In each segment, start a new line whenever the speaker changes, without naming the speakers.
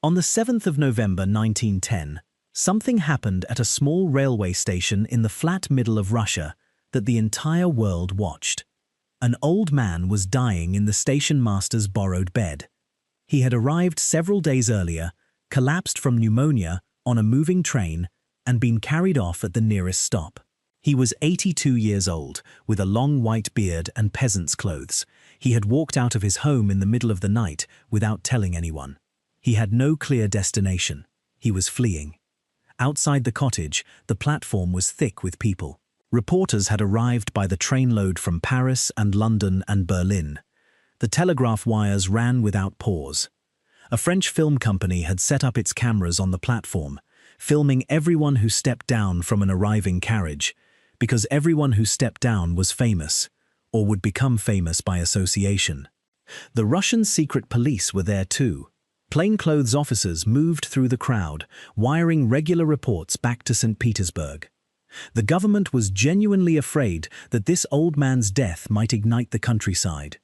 On the 7th of November 1910, something happened at a small railway station in the flat middle of Russia that the entire world watched. An old man was dying in the station master's borrowed bed. He had arrived several days earlier, collapsed from pneumonia on a moving train, and been carried off at the nearest stop. He was 82 years old, with a long white beard and peasant's clothes. He had walked out of his home in the middle of the night without telling anyone. He had no clear destination. He was fleeing. Outside the cottage, the platform was thick with people. Reporters had arrived by the trainload from Paris and London and Berlin. The telegraph wires ran without pause. A French film company had set up its cameras on the platform, filming everyone who stepped down from an arriving carriage, because everyone who stepped down was famous, or would become famous by association. The Russian secret police were there too. Plainclothes officers moved through the crowd, wiring regular reports back to St. Petersburg. The government was genuinely afraid that this old man's death might ignite the countryside.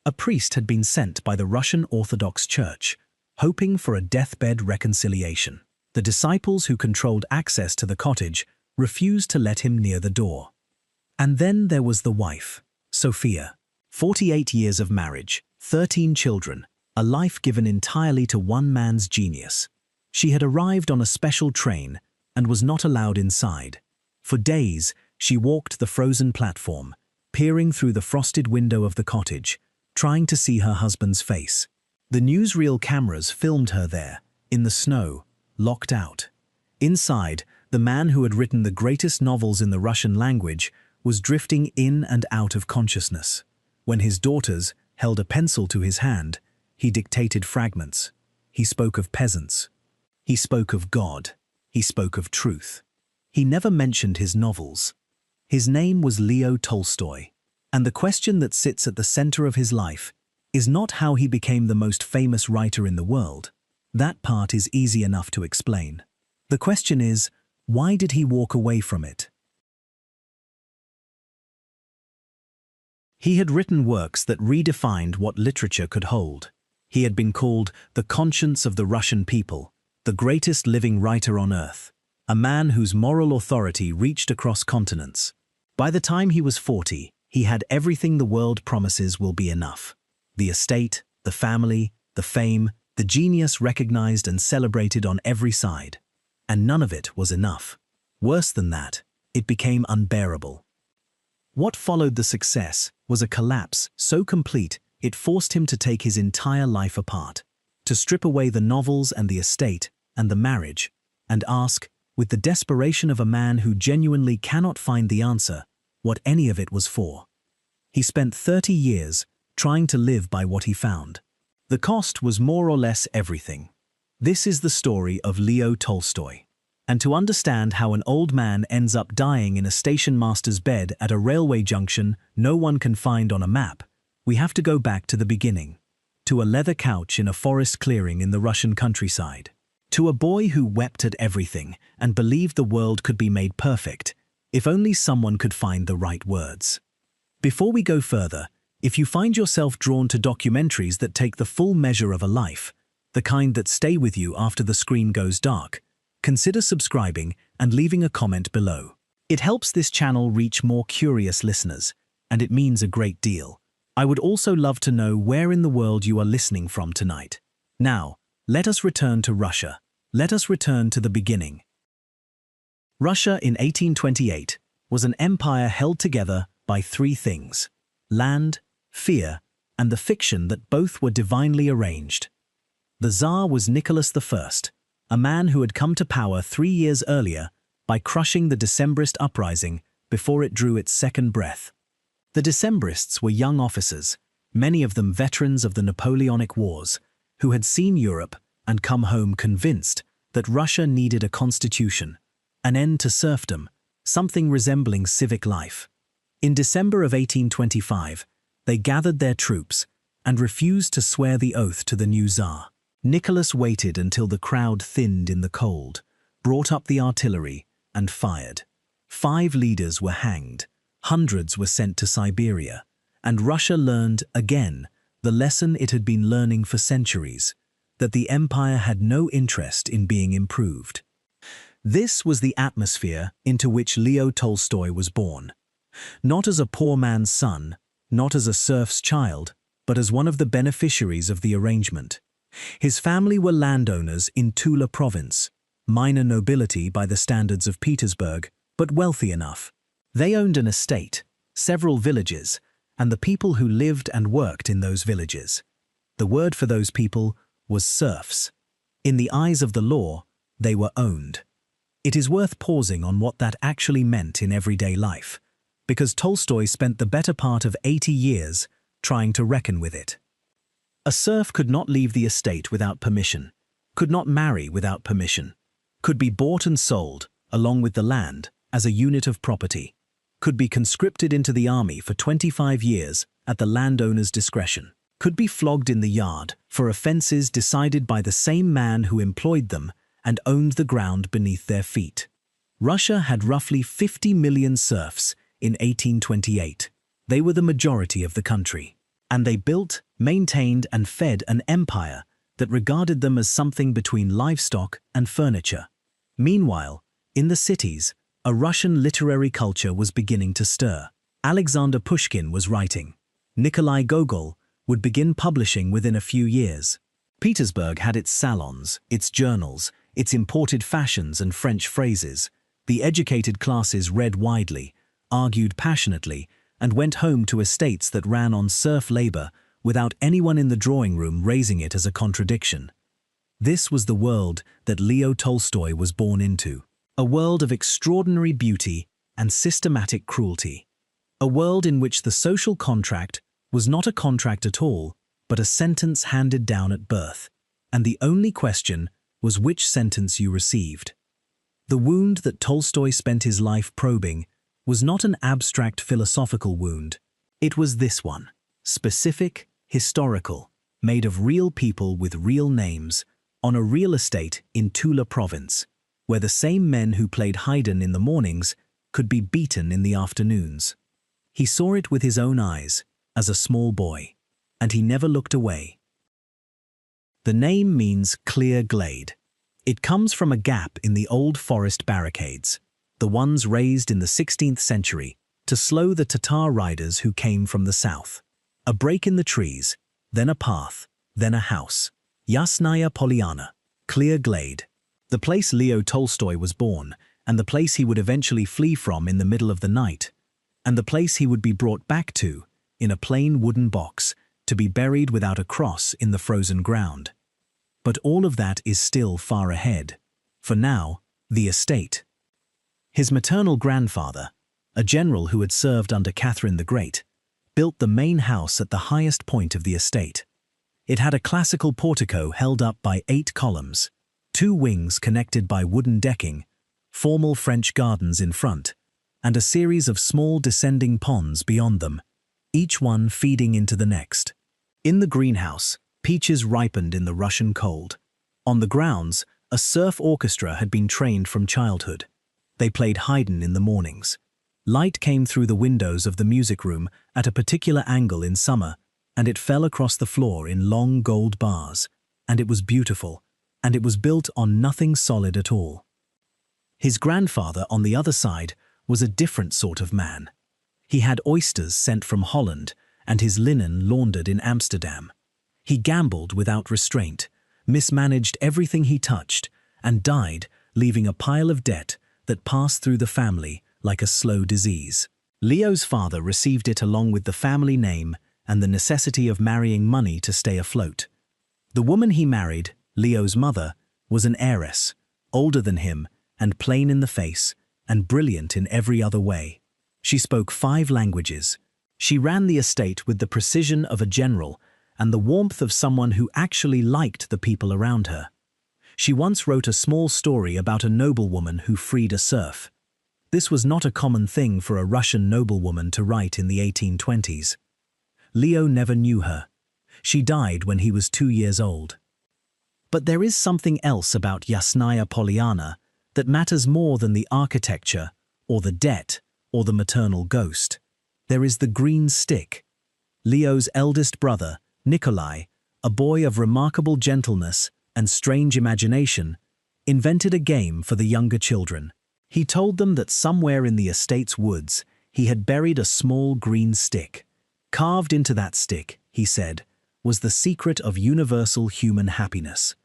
A priest had been sent by the Russian Orthodox Church, hoping for a deathbed reconciliation. The disciples who controlled access to the cottage refused to let him near the door. And then there was the wife, Sophia. 48 years of marriage, 13 children, a life given entirely to one man's genius. She had arrived on a special train and was not allowed inside. For days, she walked the frozen platform, peering through the frosted window of the cottage, trying to see her husband's face. The newsreel cameras filmed her there, in the snow, locked out. Inside, the man who had written the greatest novels in the Russian language was drifting in and out of consciousness. When his daughters held a pencil to his hand, he dictated fragments. He spoke of peasants. He spoke of God. He spoke of truth. He never mentioned his novels. His name was Leo Tolstoy, and the question that sits at the center of his life is not how he became the most famous writer in the world. That part is easy enough to explain. The question is, why did he walk away from it? He had written works that redefined what literature could hold. He had been called the conscience of the Russian people, the greatest living writer on earth, a man whose moral authority reached across continents. By the time he was 40, he had everything the world promises will be enough. The estate, the family, the fame, the genius recognized and celebrated on every side. And none of it was enough. Worse than that, it became unbearable. What followed the success was a collapse so complete it forced him to take his entire life apart, to strip away the novels and the estate and the marriage, and ask, with the desperation of a man who genuinely cannot find the answer, what any of it was for. He spent 30 years trying to live by what he found. The cost was more or less everything. This is the story of Leo Tolstoy. And to understand how an old man ends up dying in a station master's bed at a railway junction no one can find on a map, we have to go back to the beginning, to a leather couch in a forest clearing in the Russian countryside, to a boy who wept at everything and believed the world could be made perfect, if only someone could find the right words. Before we go further, if you find yourself drawn to documentaries that take the full measure of a life, the kind that stay with you after the screen goes dark, consider subscribing and leaving a comment below. It helps this channel reach more curious listeners, and it means a great deal. I would also love to know where in the world you are listening from tonight. Now, let us return to Russia. Let us return to the beginning. Russia in 1828 was an empire held together by three things: land, fear, and the fiction that both were divinely arranged. The Tsar was Nicholas I, a man who had come to power 3 years earlier by crushing the Decembrist uprising before it drew its second breath. The Decembrists were young officers, many of them veterans of the Napoleonic Wars, who had seen Europe and come home convinced that Russia needed a constitution, an end to serfdom, something resembling civic life. In December of 1825, they gathered their troops and refused to swear the oath to the new Tsar. Nicholas waited until the crowd thinned in the cold, brought up the artillery, and fired. 5 leaders were hanged, hundreds were sent to Siberia, and Russia learned, again, the lesson it had been learning for centuries. that the empire had no interest in being improved. This was the atmosphere into which Leo Tolstoy was born. Not as a poor man's son, not as a serf's child, but as one of the beneficiaries of the arrangement. His family were landowners in Tula province, minor nobility by the standards of Petersburg, but wealthy enough. They owned an estate, several villages, and the people who lived and worked in those villages. The word for those people was serfs. In the eyes of the law, they were owned. It is worth pausing on what that actually meant in everyday life, because Tolstoy spent the better part of 80 years trying to reckon with it. A serf could not leave the estate without permission, could not marry without permission, could be bought and sold, along with the land, as a unit of property, could be conscripted into the army for 25 years at the landowner's discretion, could be flogged in the yard for offences decided by the same man who employed them and owned the ground beneath their feet. Russia had roughly 50 million serfs in 1828. They were the majority of the country, and they built, maintained and fed an empire that regarded them as something between livestock and furniture. Meanwhile, in the cities, a Russian literary culture was beginning to stir. Alexander Pushkin was writing. Nikolai Gogol would begin publishing within a few years. Petersburg had its salons, its journals, its imported fashions and French phrases. The educated classes read widely, argued passionately, and went home to estates that ran on serf labor without anyone in the drawing room raising it as a contradiction. This was the world that Leo Tolstoy was born into. A world of extraordinary beauty and systematic cruelty. A world in which the social contract was not a contract at all, but a sentence handed down at birth, and the only question was which sentence you received. The wound that Tolstoy spent his life probing was not an abstract philosophical wound. It was this one, specific, historical, made of real people with real names, on a real estate in Tula province, where the same men who played Haydn in the mornings could be beaten in the afternoons. He saw it with his own eyes, as a small boy, and he never looked away. The name means clear glade. It comes from a gap in the old forest barricades, the ones raised in the 16th century to slow the Tatar riders who came from the south. A break in the trees, then a path, then a house. Yasnaya Polyana, clear glade. The place Leo Tolstoy was born, and the place he would eventually flee from in the middle of the night, and the place he would be brought back to, in a plain wooden box, to be buried without a cross in the frozen ground. But all of that is still far ahead. For now, the estate. His maternal grandfather, a general who had served under Catherine the Great, built the main house at the highest point of the estate. It had a classical portico held up by 8 columns, 2 wings connected by wooden decking, formal French gardens in front, and a series of small descending ponds beyond them, each one feeding into the next. In the greenhouse, peaches ripened in the Russian cold. On the grounds, a serf orchestra had been trained from childhood. They played Haydn in the mornings. Light came through the windows of the music room at a particular angle in summer, and it fell across the floor in long gold bars, and it was beautiful, and it was built on nothing solid at all. His grandfather, on the other side, was a different sort of man. He had oysters sent from Holland and his linen laundered in Amsterdam. He gambled without restraint, mismanaged everything he touched, and died, leaving a pile of debt that passed through the family like a slow disease. Leo's father received it along with the family name and the necessity of marrying money to stay afloat. The woman he married, Leo's mother, was an heiress, older than him and plain in the face and brilliant in every other way. She spoke 5 languages. She ran the estate with the precision of a general and the warmth of someone who actually liked the people around her. She once wrote a small story about a noblewoman who freed a serf. This was not a common thing for a Russian noblewoman to write in the 1820s. Leo never knew her. She died when he was 2 years old. But there is something else about Yasnaya Polyana that matters more than the architecture, or the debt, or the maternal ghost. There is the green stick. Leo's eldest brother, Nikolai, a boy of remarkable gentleness and strange imagination, invented a game for the younger children. He told them that somewhere in the estate's woods he had buried a small green stick. Carved into that stick, he said, was the secret of universal human happiness.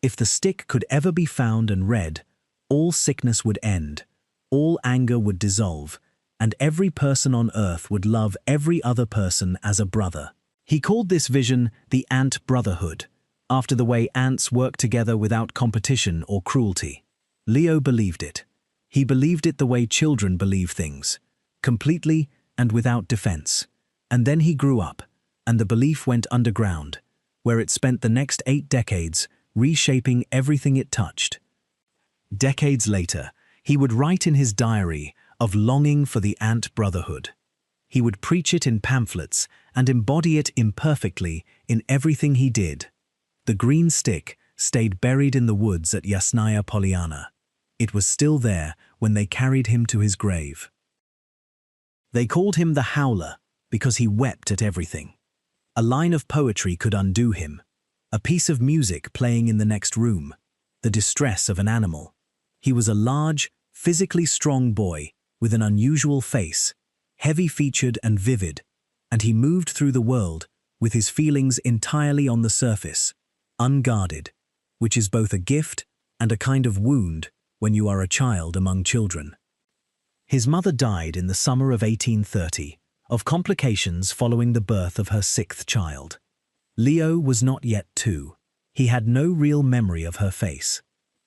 If the stick could ever be found and read, all sickness would end, all anger would dissolve, and every person on earth would love every other person as a brother. He called this vision the ant brotherhood, after the way ants work together without competition or cruelty. Leo believed it. He believed it the way children believe things, completely and without defense. And then he grew up, and the belief went underground, where it spent the next 8 decades reshaping everything it touched. Decades later, he would write in his diary of longing for the ant brotherhood. He would preach it in pamphlets and embody it imperfectly in everything he did. The green stick stayed buried in the woods at Yasnaya Polyana. It was still there when they carried him to his grave. They called him the Howler because he wept at everything. A line of poetry could undo him, a piece of music playing in the next room, the distress of an animal. He was a large, physically strong boy with an unusual face, heavy-featured and vivid, and he moved through the world with his feelings entirely on the surface, unguarded, which is both a gift and a kind of wound when you are a child among children. His mother died in the summer of 1830 of complications following the birth of her 6th child. Leo was not yet 2. He had no real memory of her face.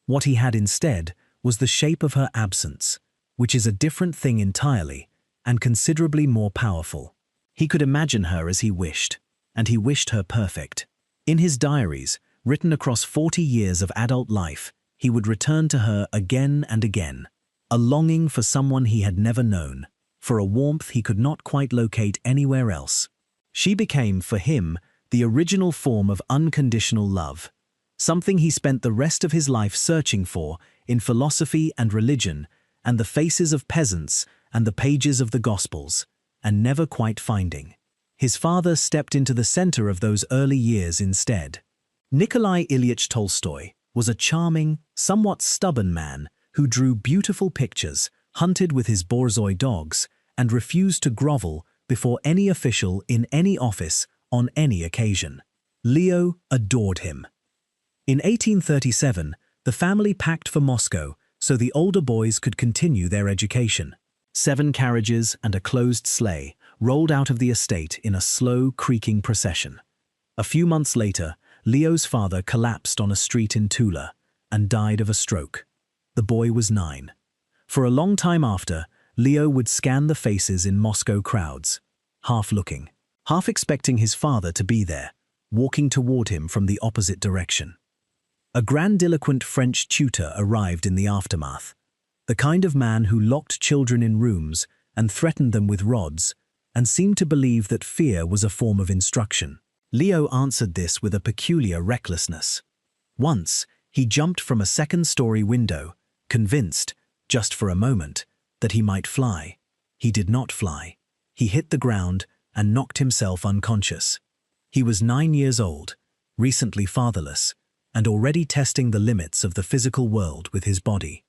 What he had instead was the shape of her absence, which is a different thing entirely and considerably more powerful. He could imagine her as he wished, and he wished her perfect. In his diaries, written across 40 years of adult life, he would return to her again and again, a longing for someone he had never known, for a warmth he could not quite locate anywhere else. She became, for him, the original form of unconditional love, something he spent the rest of his life searching for in philosophy and religion and the faces of peasants and the pages of the Gospels, and never quite finding. His father stepped into the center of those early years instead. Nikolai Ilyich Tolstoy was a charming, somewhat stubborn man who drew beautiful pictures, hunted with his borzoi dogs, and refused to grovel before any official in any office on any occasion. Leo adored him. In 1837, the family packed for Moscow so the older boys could continue their education. 7 carriages and a closed sleigh rolled out of the estate in a slow, creaking procession. A few months later, Leo's father collapsed on a street in Tula and died of a stroke. The boy was 9. For a long time after, Leo would scan the faces in Moscow crowds, half looking, half expecting his father to be there, walking toward him from the opposite direction. A grandiloquent French tutor arrived in the aftermath, the kind of man who locked children in rooms and threatened them with rods, and seemed to believe that fear was a form of instruction. Leo answered this with a peculiar recklessness. Once, he jumped from a 2nd-story window, convinced, just for a moment, that he might fly. He did not fly. He hit the ground and knocked himself unconscious. He was 9 years old, recently fatherless, and already testing the limits of the physical world with his body.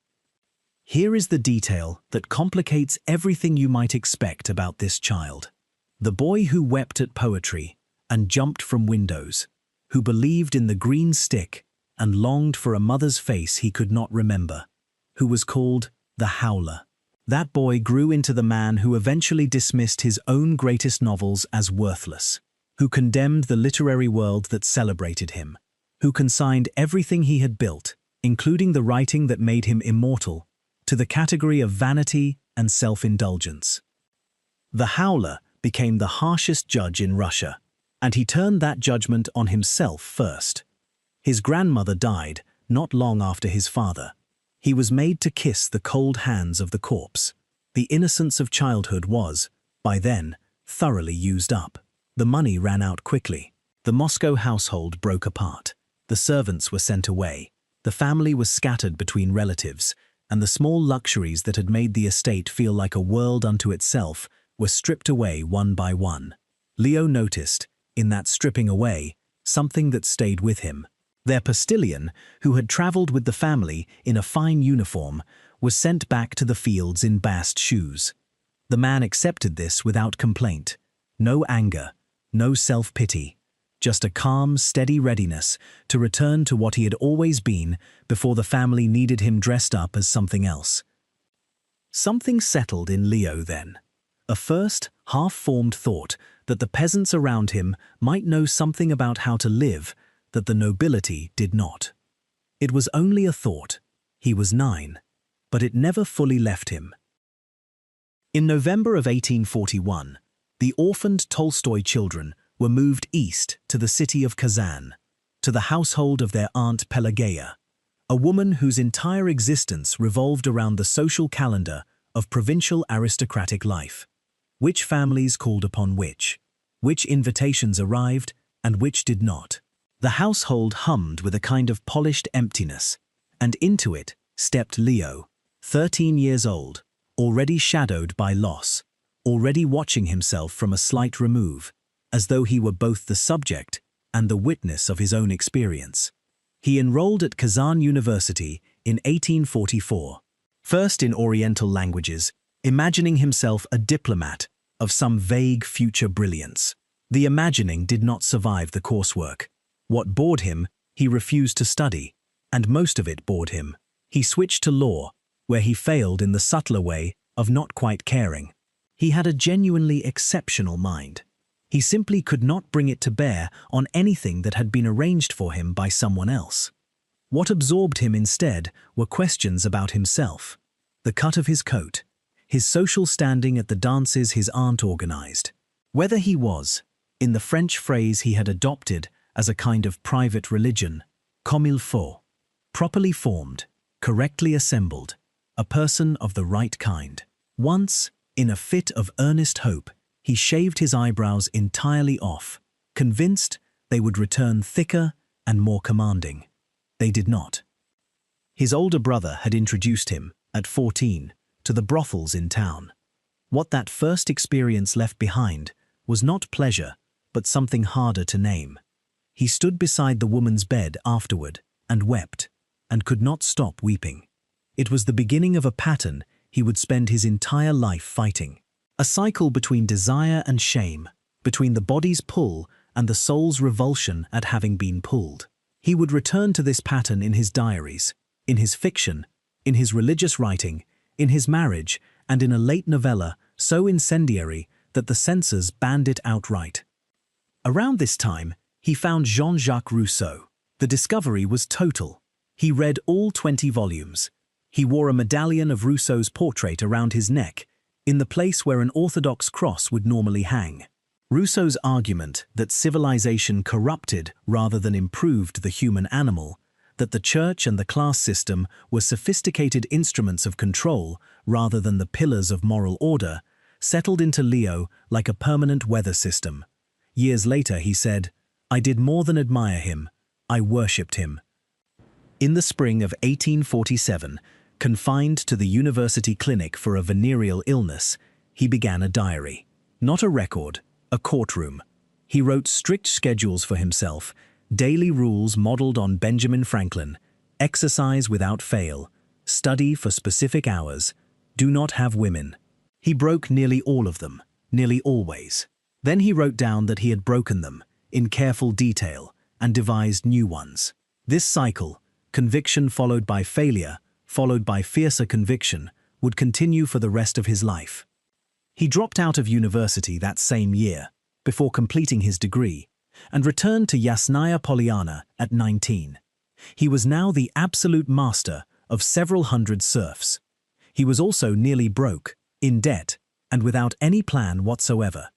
Here is the detail that complicates everything you might expect about this child. The boy who wept at poetry and jumped from windows, who believed in the green stick and longed for a mother's face he could not remember, who was called the Howler. That boy grew into the man who eventually dismissed his own greatest novels as worthless, who condemned the literary world that celebrated him, who consigned everything he had built, including the writing that made him immortal, to the category of vanity and self-indulgence. The Howler became the harshest judge in Russia, and he turned that judgment on himself first. His grandmother died not long after his father. He was made to kiss the cold hands of the corpse. The innocence of childhood was, by then, thoroughly used up. The money ran out quickly. The Moscow household broke apart. The servants were sent away. The family was scattered between relatives, and the small luxuries that had made the estate feel like a world unto itself were stripped away one by one. Leo noticed, in that stripping away, something that stayed with him. Their postilion, who had traveled with the family in a fine uniform, was sent back to the fields in bast shoes. The man accepted this without complaint. No anger, no self-pity, just a calm, steady readiness to return to what he had always been before the family needed him dressed up as something else. Something settled in Leo then. A first, half-formed thought that the peasants around him might know something about how to live that the nobility did not. It was only a thought. He was 9, but it never fully left him. In November of 1841, the orphaned Tolstoy children were moved east to the city of Kazan, to the household of their aunt Pelageya, a woman whose entire existence revolved around the social calendar of provincial aristocratic life. Which families called upon which invitations arrived, and which did not. The household hummed with a kind of polished emptiness, and into it stepped Leo, 13 years old, already shadowed by loss, already watching himself from a slight remove, as though he were both the subject and the witness of his own experience. He enrolled at Kazan University in 1844, first in Oriental languages, imagining himself a diplomat of some vague future brilliance. The imagining did not survive the coursework. What bored him, he refused to study, and most of it bored him. He switched to law, where he failed in the subtler way of not quite caring. He had a genuinely exceptional mind. He simply could not bring it to bear on anything that had been arranged for him by someone else. What absorbed him instead were questions about himself, the cut of his coat, his social standing at the dances his aunt organized, whether he was, in the French phrase he had adopted as a kind of private religion, comme il faut, properly formed, correctly assembled, a person of the right kind. Once, in a fit of earnest hope, he shaved his eyebrows entirely off, convinced they would return thicker and more commanding. They did not. His older brother had introduced him, at 14, to the brothels in town. What that first experience left behind was not pleasure, but something harder to name. He stood beside the woman's bed afterward and wept, and could not stop weeping. It was the beginning of a pattern he would spend his entire life fighting. A cycle between desire and shame, between the body's pull and the soul's revulsion at having been pulled. He would return to this pattern in his diaries, in his fiction, in his religious writing, in his marriage, and in a late novella so incendiary that the censors banned it outright. Around this time, he found Jean-Jacques Rousseau. The discovery was total. He read all 20 volumes. He wore a medallion of Rousseau's portrait around his neck, in the place where an orthodox cross would normally hang. Rousseau's argument that civilization corrupted rather than improved the human animal, that the church and the class system were sophisticated instruments of control rather than the pillars of moral order, settled into Leo like a permanent weather system. Years later, he said, "I did more than admire him, I worshipped him." In the spring of 1847, confined to the university clinic for a venereal illness, he began a diary. Not a record, a courtroom. He wrote strict schedules for himself, daily rules modeled on Benjamin Franklin, exercise without fail, study for specific hours, do not have women. He broke nearly all of them, nearly always. Then he wrote down that he had broken them, in careful detail, and devised new ones. This cycle, conviction followed by failure, followed by fiercer conviction, would continue for the rest of his life. He dropped out of university that same year, before completing his degree, and returned to Yasnaya Polyana at 19. He was now the absolute master of several hundred serfs. He was also nearly broke, in debt, and without any plan whatsoever.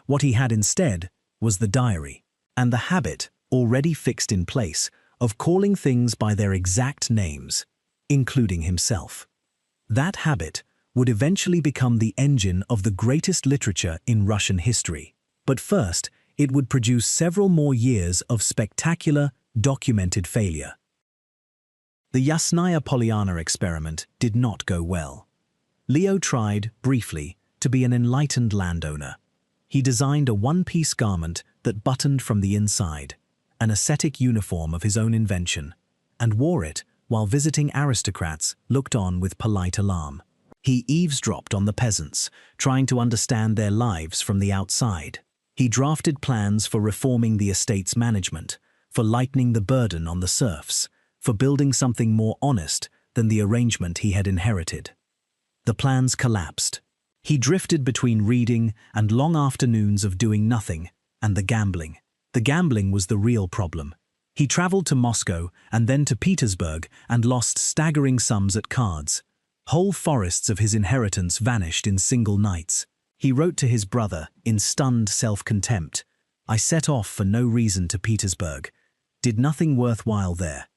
What he had instead was the diary, and the habit, already fixed in place, of calling things by their exact names, including himself. That habit would eventually become the engine of the greatest literature in Russian history. But first, it would produce several more years of spectacular, documented failure. The Yasnaya Polyana experiment did not go well. Leo tried, briefly, to be an enlightened landowner. He designed a one-piece garment that buttoned from the inside. an ascetic uniform of his own invention, and wore it while visiting aristocrats looked on with polite alarm. He eavesdropped on the peasants, trying to understand their lives from the outside. He drafted plans for reforming the estate's management, for lightening the burden on the serfs, for building something more honest than the arrangement he had inherited. The plans collapsed. He drifted between reading and long afternoons of doing nothing, and the gambling. The gambling was the real problem. He traveled to Moscow and then to Petersburg and lost staggering sums at cards. Whole forests of his inheritance vanished in single nights. He wrote to his brother, in stunned self-contempt, "I set off for no reason to Petersburg. Did nothing worthwhile there.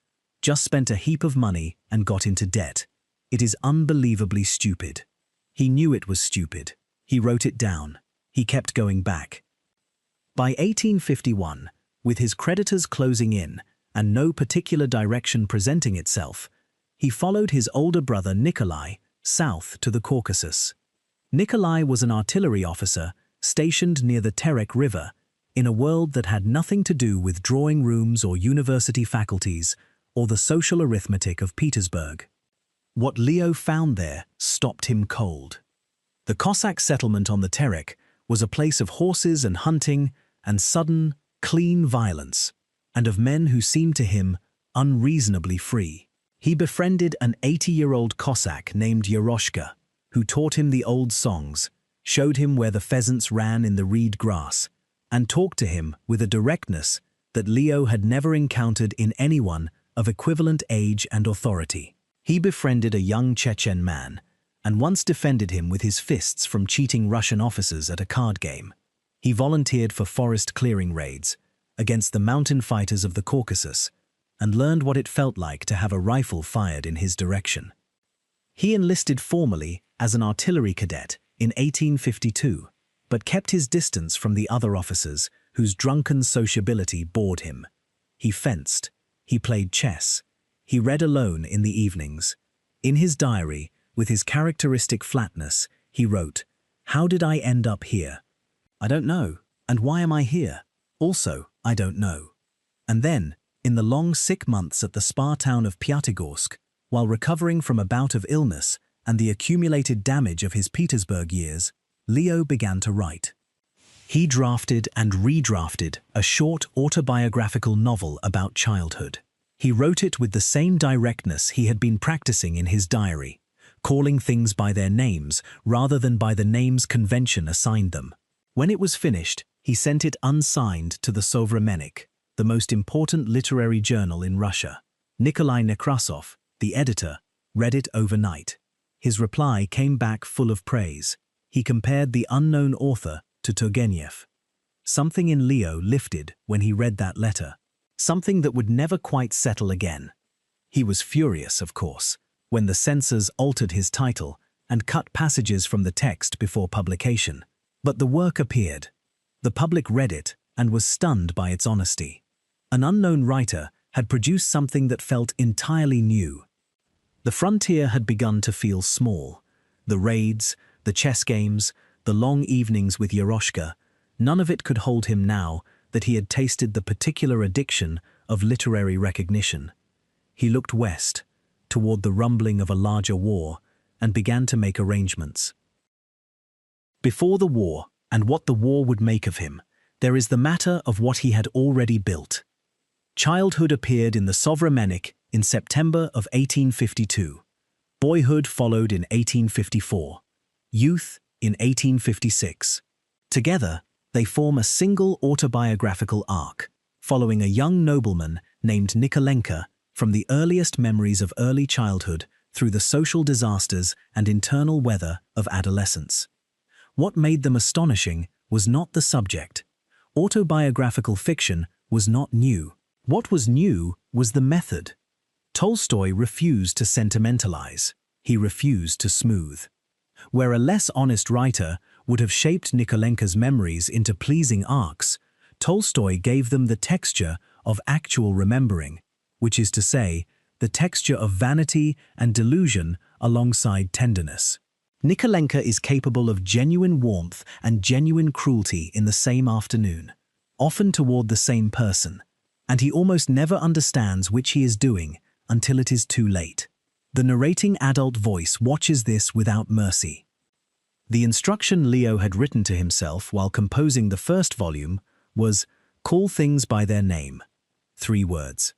Just spent a heap of money and got into debt. It is unbelievably stupid." He knew it was stupid. He wrote it down. He kept going back. By 1851, with his creditors closing in and no particular direction presenting itself, he followed his older brother Nikolai south to the Caucasus. Nikolai was an artillery officer stationed near the Terek River in a world that had nothing to do with drawing rooms or university faculties or the social arithmetic of Petersburg. What Leo found there stopped him cold. The Cossack settlement on the Terek was a place of horses and hunting and sudden, clean violence, and of men who seemed to him unreasonably free. He befriended an 80-year-old Cossack named Yeroshka, who taught him the old songs, showed him where the pheasants ran in the reed grass, and talked to him with a directness that Leo had never encountered in anyone of equivalent age and authority. He befriended a young Chechen man, and once defended him with his fists from cheating Russian officers at a card game. He volunteered for forest clearing raids against the mountain fighters of the Caucasus, and learned what it felt like to have a rifle fired in his direction. He enlisted formally as an artillery cadet in 1852, but kept his distance from the other officers whose drunken sociability bored him. He fenced, he played chess, he read alone in the evenings. In his diary, with his characteristic flatness, he wrote, "How did I end up here? I don't know. And why am I here? Also, I don't know." And then, in the long sick months at the spa town of Pyatigorsk, while recovering from a bout of illness and the accumulated damage of his Petersburg years, Leo began to write. He drafted and redrafted a short autobiographical novel about childhood. He wrote it with the same directness he had been practicing in his diary, calling things by their names rather than by the names convention assigned them. When it was finished, he sent it unsigned to the Sovremennik, the most important literary journal in Russia. Nikolai Nekrasov, the editor, read it overnight. His reply came back full of praise. He compared the unknown author to Turgenev. Something in Leo lifted when he read that letter, something that would never quite settle again. He was furious, of course, when the censors altered his title and cut passages from the text before publication. But the work appeared. The public read it and was stunned by its honesty. An unknown writer had produced something that felt entirely new. The frontier had begun to feel small. The raids, the chess games, the long evenings with Yeroshka, none of it could hold him now that he had tasted the particular addiction of literary recognition. He looked west, toward the rumbling of a larger war, and began to make arrangements. Before the war, and what the war would make of him, there is the matter of what he had already built. Childhood appeared in the Sovremennik in September of 1852. Boyhood followed in 1854. Youth in 1856. Together, they form a single autobiographical arc, following a young nobleman named Nikolenka from the earliest memories of early childhood through the social disasters and internal weather of adolescence. What made them astonishing was not the subject. Autobiographical fiction was not new. What was new was the method. Tolstoy refused to sentimentalize. He refused to smooth. Where a less honest writer would have shaped Nikolenka's memories into pleasing arcs, Tolstoy gave them the texture of actual remembering, which is to say, the texture of vanity and delusion alongside tenderness. Nikolenka is capable of genuine warmth and genuine cruelty in the same afternoon, often toward the same person. and he almost never understands which he is doing until it is too late. The narrating adult voice watches this without mercy. The instruction Leo had written to himself while composing the first volume was, "Call things by their name." 3 words.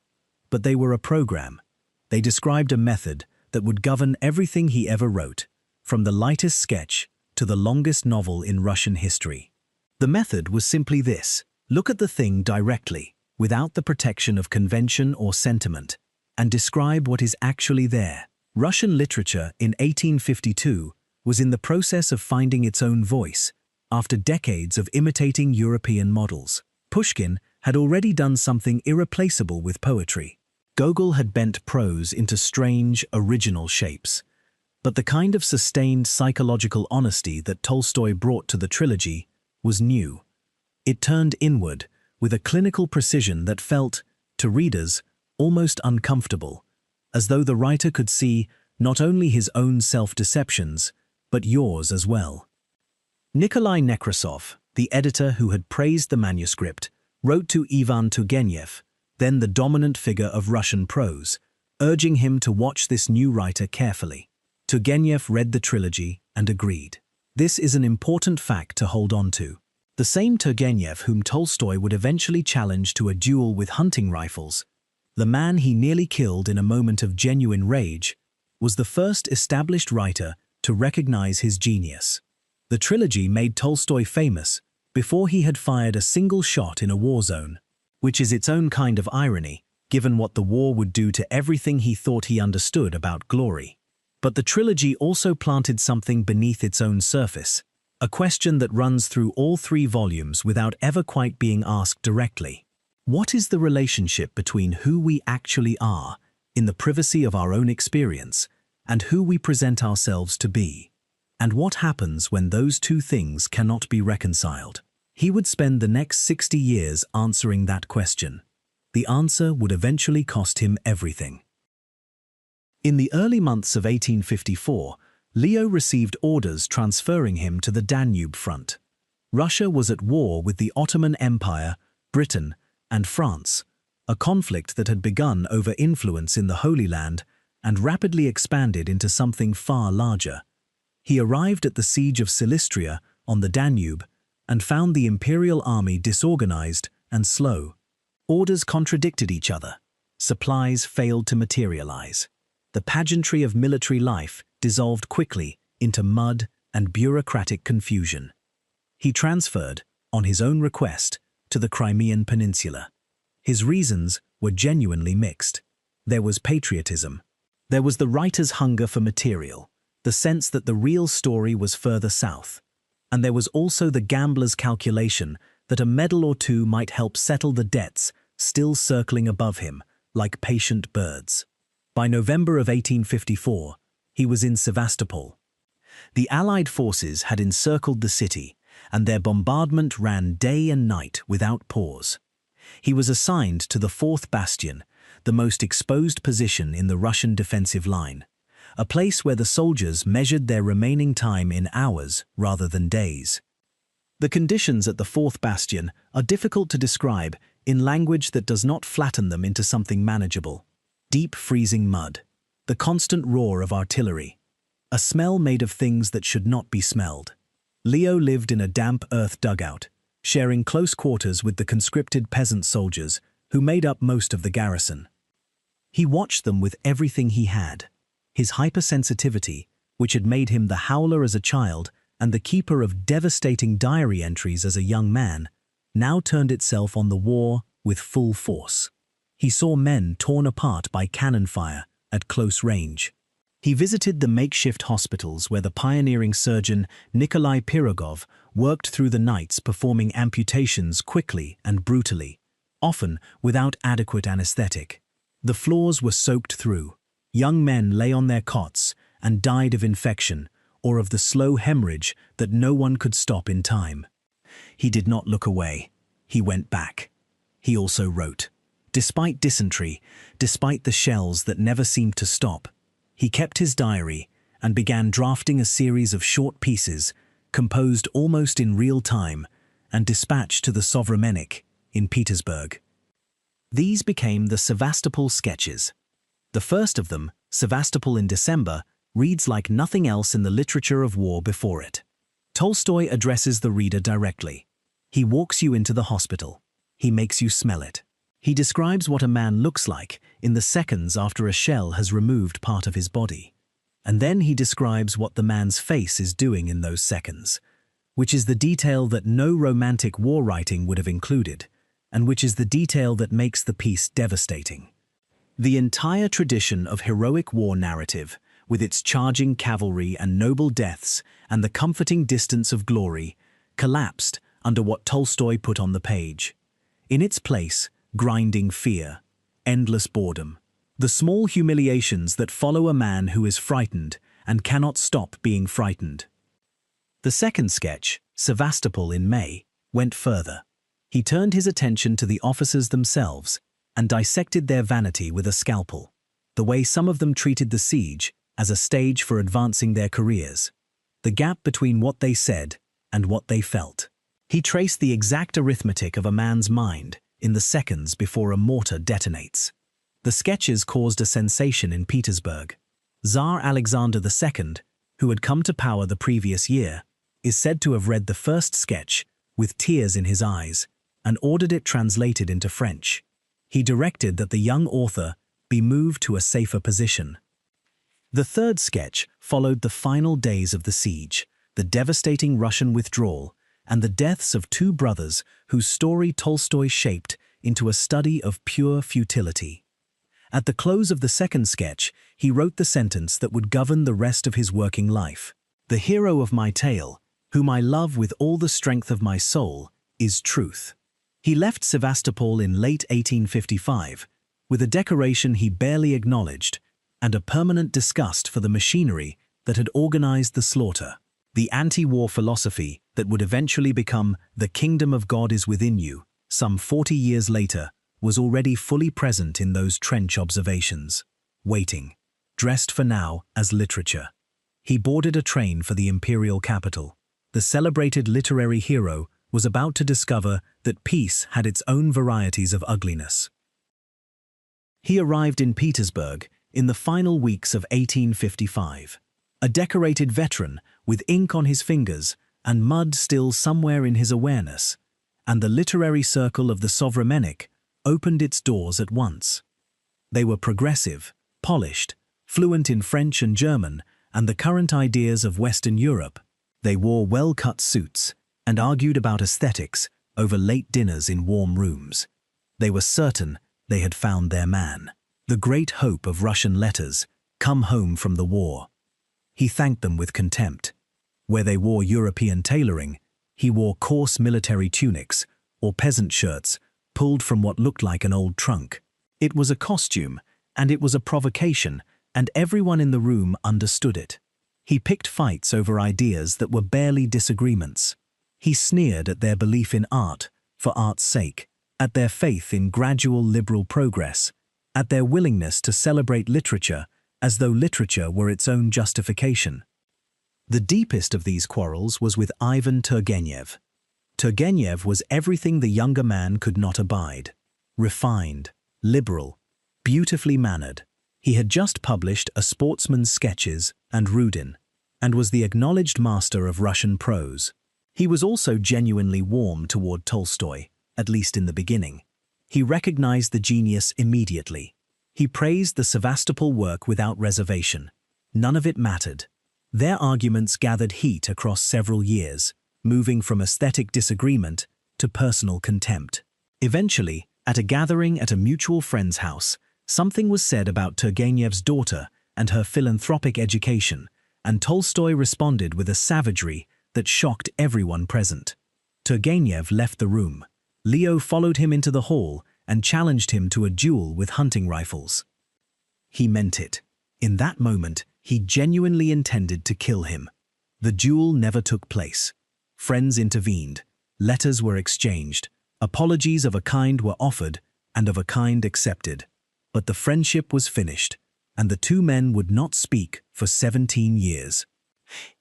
But they were a program. They described a method that would govern everything he ever wrote, from the lightest sketch to the longest novel in Russian history. The method was simply this: look at the thing directly, without the protection of convention or sentiment, and describe what is actually there. Russian literature in 1852 was in the process of finding its own voice, after decades of imitating European models. Pushkin had already done something irreplaceable with poetry. Gogol had bent prose into strange, original shapes. But the kind of sustained psychological honesty that Tolstoy brought to the trilogy was new. It turned inward with a clinical precision that felt, to readers, almost uncomfortable, as though the writer could see not only his own self-deceptions, but yours as well. Nikolai Nekrasov, the editor who had praised the manuscript, wrote to Ivan Turgenev, then the dominant figure of Russian prose, urging him to watch this new writer carefully. Turgenev read the trilogy and agreed. This is an important fact to hold on to. The same Turgenev whom Tolstoy would eventually challenge to a duel with hunting rifles, the man he nearly killed in a moment of genuine rage, was the first established writer to recognize his genius. The trilogy made Tolstoy famous before he had fired a single shot in a war zone, which is its own kind of irony, given what the war would do to everything he thought he understood about glory. But the trilogy also planted something beneath its own surface, a question that runs through all 3 volumes without ever quite being asked directly. What is the relationship between who we actually are, in the privacy of our own experience, and who we present ourselves to be? And what happens when those 2 things cannot be reconciled? He would spend the next 60 years answering that question. The answer would eventually cost him everything. In the early months of 1854, Leo received orders transferring him to the Danube front. Russia was at war with the Ottoman Empire, Britain, and France, a conflict that had begun over influence in the Holy Land and rapidly expanded into something far larger. He arrived at the siege of Silistria on the Danube and found the imperial army disorganized and slow. Orders contradicted each other. Supplies failed to materialize. The pageantry of military life dissolved quickly into mud and bureaucratic confusion. He transferred, on his own request, to the Crimean Peninsula. His reasons were genuinely mixed. There was patriotism. There was the writer's hunger for material, the sense that the real story was further south. And there was also the gambler's calculation that a medal or 2 might help settle the debts still circling above him, like patient birds. By November of 1854, he was in Sevastopol. The Allied forces had encircled the city, and their bombardment ran day and night without pause. He was assigned to the 4th Bastion, the most exposed position in the Russian defensive line, a place where the soldiers measured their remaining time in hours rather than days. The conditions at the 4th Bastion are difficult to describe in language that does not flatten them into something manageable. Deep freezing mud, the constant roar of artillery, a smell made of things that should not be smelled. Leo lived in a damp earth dugout, sharing close quarters with the conscripted peasant soldiers who made up most of the garrison. He watched them with everything he had. His hypersensitivity, which had made him the howler as a child and the keeper of devastating diary entries as a young man, now turned itself on the war with full force. He saw men torn apart by cannon fire at close range. He visited the makeshift hospitals where the pioneering surgeon Nikolai Pirogov worked through the nights performing amputations quickly and brutally, often without adequate anesthetic. The floors were soaked through. Young men lay on their cots and died of infection or of the slow hemorrhage that no one could stop in time. He did not look away. He went back. He also wrote. Despite dysentery, despite the shells that never seemed to stop, he kept his diary and began drafting a series of short pieces composed almost in real time and dispatched to the Sovremennik in Petersburg. These became the Sevastopol sketches. The first of them, Sevastopol in December, reads like nothing else in the literature of war before it. Tolstoy addresses the reader directly. He walks you into the hospital. He makes you smell it. He describes what a man looks like in the seconds after a shell has removed part of his body. And then he describes what the man's face is doing in those seconds, which is the detail that no romantic war writing would have included, and which is the detail that makes the piece devastating. The entire tradition of heroic war narrative, with its charging cavalry and noble deaths and the comforting distance of glory, collapsed under what Tolstoy put on the page. In its place, grinding fear, endless boredom, the small humiliations that follow a man who is frightened and cannot stop being frightened. The second sketch, Sevastopol in May, went further. He turned his attention to the officers themselves and dissected their vanity with a scalpel, the way some of them treated the siege as a stage for advancing their careers, the gap between what they said and what they felt. He traced the exact arithmetic of a man's mind in the seconds before a mortar detonates. The sketches caused a sensation in Petersburg. Tsar Alexander II, who had come to power the previous year, is said to have read the first sketch with tears in his eyes and ordered it translated into French. He directed that the young author be moved to a safer position. The third sketch followed the final days of the siege, the devastating Russian withdrawal, and the deaths of two brothers whose story Tolstoy shaped into a study of pure futility. At the close of the second sketch, he wrote the sentence that would govern the rest of his working life. "The hero of my tale, whom I love with all the strength of my soul, is truth." He left Sevastopol in late 1855, with a decoration he barely acknowledged and a permanent disgust for the machinery that had organized the slaughter. The anti-war philosophy that would eventually become "the kingdom of God is within you," some 40 years later, was already fully present in those trench observations. Waiting, dressed for now as literature. He boarded a train for the imperial capital. The celebrated literary hero was about to discover that peace had its own varieties of ugliness. He arrived in Petersburg in the final weeks of 1855. A decorated veteran with ink on his fingers and mud still somewhere in his awareness, and the literary circle of the Sovremenic opened its doors at once. They were progressive, polished, fluent in French and German and the current ideas of Western Europe. They wore well-cut suits and argued about aesthetics over late dinners in warm rooms. They were certain they had found their man, the great hope of Russian letters, come home from the war. He thanked them with contempt. Where they wore European tailoring, he wore coarse military tunics or peasant shirts pulled from what looked like an old trunk. It was a costume, and it was a provocation, and everyone in the room understood it. He picked fights over ideas that were barely disagreements. He sneered at their belief in art for art's sake, at their faith in gradual liberal progress, at their willingness to celebrate literature as though literature were its own justification. The deepest of these quarrels was with Ivan Turgenev. Turgenev was everything the younger man could not abide. Refined, liberal, beautifully mannered. He had just published A Sportsman's Sketches and Rudin, and was the acknowledged master of Russian prose. He was also genuinely warm toward Tolstoy, at least in the beginning. He recognized the genius immediately. He praised the Sevastopol work without reservation. None of it mattered. Their arguments gathered heat across several years, moving from aesthetic disagreement to personal contempt. Eventually, at a gathering at a mutual friend's house, something was said about Turgenev's daughter and her philanthropic education, and Tolstoy responded with a savagery that shocked everyone present. Turgenev left the room. Leo followed him into the hall and challenged him to a duel with hunting rifles. He meant it. In that moment, he genuinely intended to kill him. The duel never took place. Friends intervened. Letters were exchanged. Apologies of a kind were offered and of a kind accepted. But the friendship was finished, and the two men would not speak for 17 years.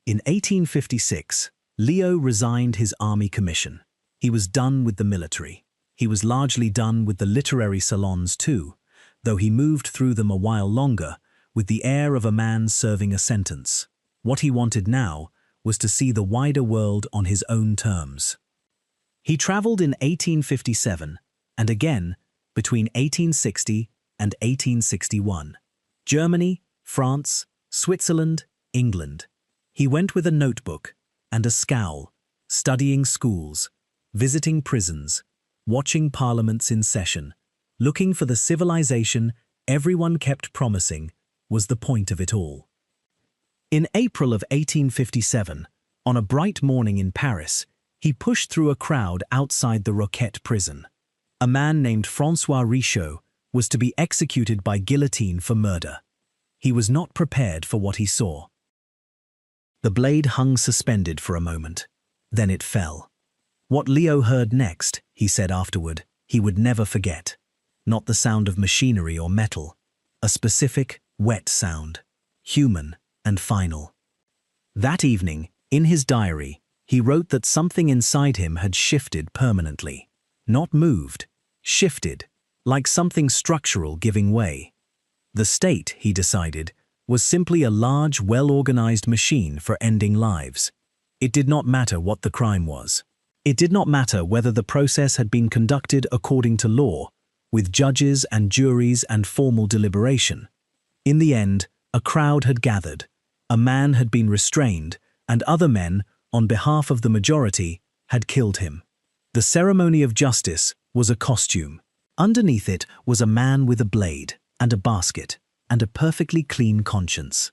In 1856, Leo resigned his army commission. He was done with the military. He was largely done with the literary salons too, though he moved through them a while longer, with the air of a man serving a sentence. What he wanted now was to see the wider world on his own terms. He traveled in 1857, and again between 1860 and 1861. Germany, France, Switzerland, England. He went with a notebook and a scowl, studying schools, visiting prisons, watching parliaments in session, looking for the civilization everyone kept promising was the point of it all. In April of 1857, on a bright morning in Paris, he pushed through a crowd outside the Roquette prison. A man named François Richaud was to be executed by guillotine for murder. He was not prepared for what he saw. The blade hung suspended for a moment. Then it fell. What Leo heard next, he said afterward, he would never forget. Not the sound of machinery or metal. A specific, wet sound. Human and final. That evening, in his diary, he wrote that something inside him had shifted permanently. Not moved, shifted, like something structural giving way. The state, he decided, was simply a large, well-organized machine for ending lives. It did not matter what the crime was. It did not matter whether the process had been conducted according to law, with judges and juries and formal deliberation. In the end, a crowd had gathered, a man had been restrained, and other men, on behalf of the majority, had killed him. The ceremony of justice was a costume. Underneath it was a man with a blade and a basket and a perfectly clean conscience.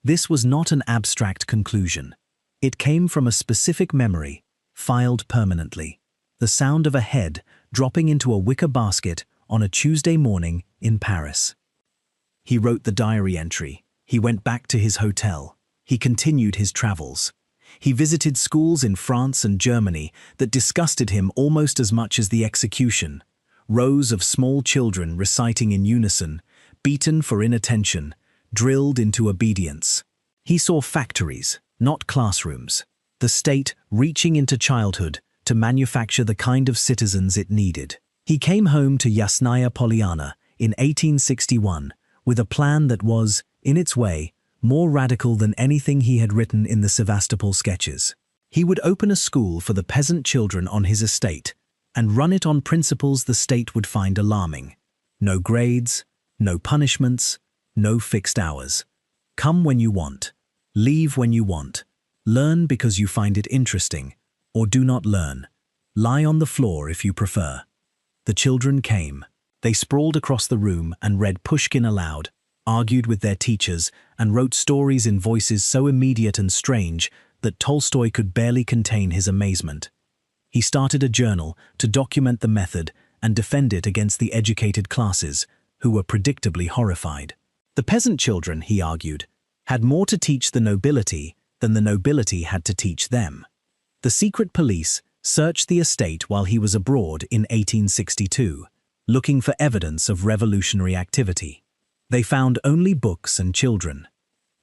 This was not an abstract conclusion. It came from a specific memory, filed permanently. The sound of a head dropping into a wicker basket on a Tuesday morning in Paris. He wrote the diary entry. He went back to his hotel. He continued his travels. He visited schools in France and Germany that disgusted him almost as much as the execution. Rows of small children reciting in unison, beaten for inattention, drilled into obedience. He saw factories, not classrooms. The state reaching into childhood to manufacture the kind of citizens it needed. He came home to Yasnaya Polyana in 1861 with a plan that was, in its way, more radical than anything he had written in the Sevastopol sketches. He would open a school for the peasant children on his estate and run it on principles the state would find alarming. No grades, no punishments, no fixed hours. Come when you want, leave when you want, learn because you find it interesting, or do not learn. Lie on the floor if you prefer. The children came. They sprawled across the room and read Pushkin aloud, argued with their teachers, and wrote stories in voices so immediate and strange that Tolstoy could barely contain his amazement. He started a journal to document the method and defend it against the educated classes, who were predictably horrified. The peasant children, he argued, had more to teach the nobility than the nobility had to teach them. The secret police searched the estate while he was abroad in 1862, looking for evidence of revolutionary activity. They found only books and children.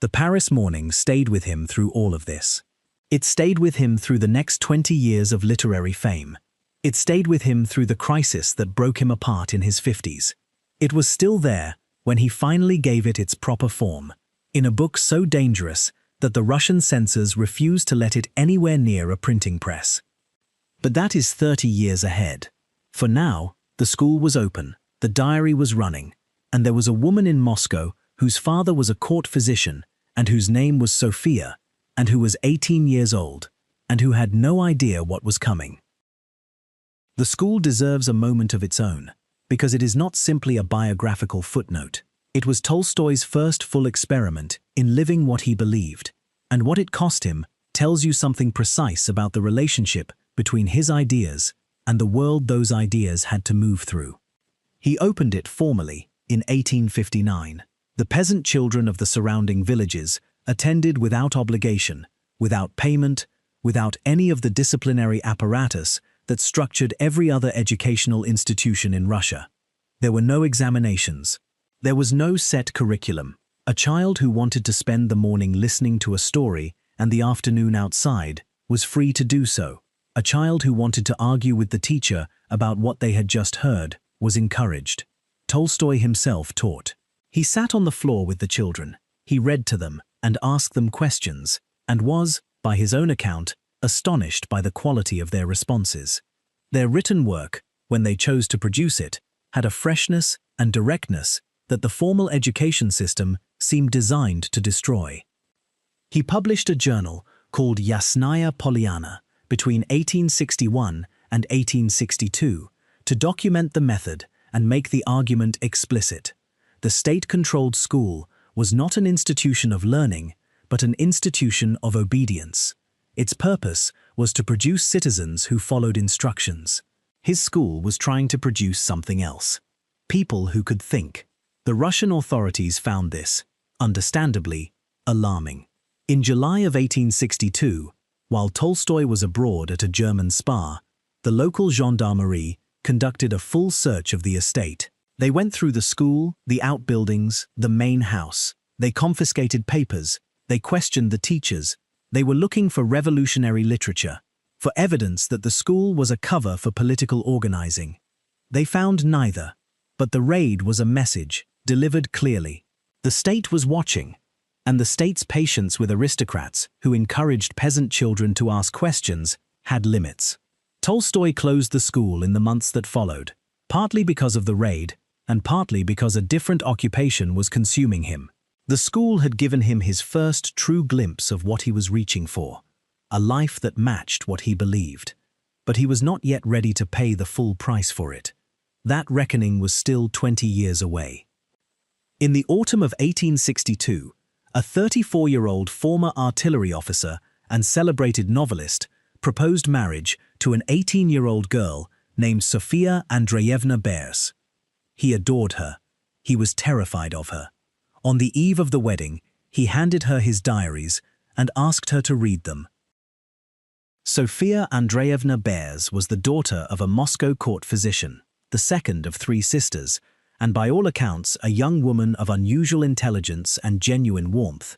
The Paris morning stayed with him through all of this. It stayed with him through the next 20 years of literary fame. It stayed with him through the crisis that broke him apart in his 50s. It was still there when he finally gave it its proper form, in a book so dangerous that the Russian censors refused to let it anywhere near a printing press. But that is 30 years ahead. For now, the school was open, the diary was running, and there was a woman in Moscow whose father was a court physician and whose name was Sophia, and who was 18 years old, and who had no idea what was coming. The school deserves a moment of its own, because it is not simply a biographical footnote. It was Tolstoy's first full experiment in living what he believed, and what it cost him tells you something precise about the relationship between his ideas and the world those ideas had to move through. He opened it formally in 1859. The peasant children of the surrounding villages attended without obligation, without payment, without any of the disciplinary apparatus that structured every other educational institution in Russia. There were no examinations. There was no set curriculum. A child who wanted to spend the morning listening to a story and the afternoon outside was free to do so. A child who wanted to argue with the teacher about what they had just heard was encouraged. Tolstoy himself taught. He sat on the floor with the children. He read to them and asked them questions, and was, by his own account, astonished by the quality of their responses. Their written work, when they chose to produce it, had a freshness and directness that the formal education system seemed designed to destroy. He published a journal called Yasnaya Polyana between 1861 and 1862 to document the method and make the argument explicit. The state-controlled school was not an institution of learning, but an institution of obedience. Its purpose was to produce citizens who followed instructions. His school was trying to produce something else. People who could think. The Russian authorities found this, understandably, alarming. In July of 1862, while Tolstoy was abroad at a German spa, the local gendarmerie conducted a full search of the estate. They went through the school, the outbuildings, the main house. They confiscated papers. They questioned the teachers. They were looking for revolutionary literature, for evidence that the school was a cover for political organizing. They found neither, but the raid was a message, delivered clearly. The state was watching, and the state's patience with aristocrats who encouraged peasant children to ask questions had limits. Tolstoy closed the school in the months that followed, partly because of the raid, and partly because a different occupation was consuming him. The school had given him his first true glimpse of what he was reaching for, a life that matched what he believed. But he was not yet ready to pay the full price for it. That reckoning was still 20 years away. In the autumn of 1862, a 34-year-old former artillery officer and celebrated novelist proposed marriage to an 18-year-old girl named Sofia Andreevna Bers. He adored her. He was terrified of her. On the eve of the wedding, he handed her his diaries and asked her to read them. Sofia Andreevna Bers was the daughter of a Moscow court physician, the second of three sisters, and by all accounts a young woman of unusual intelligence and genuine warmth.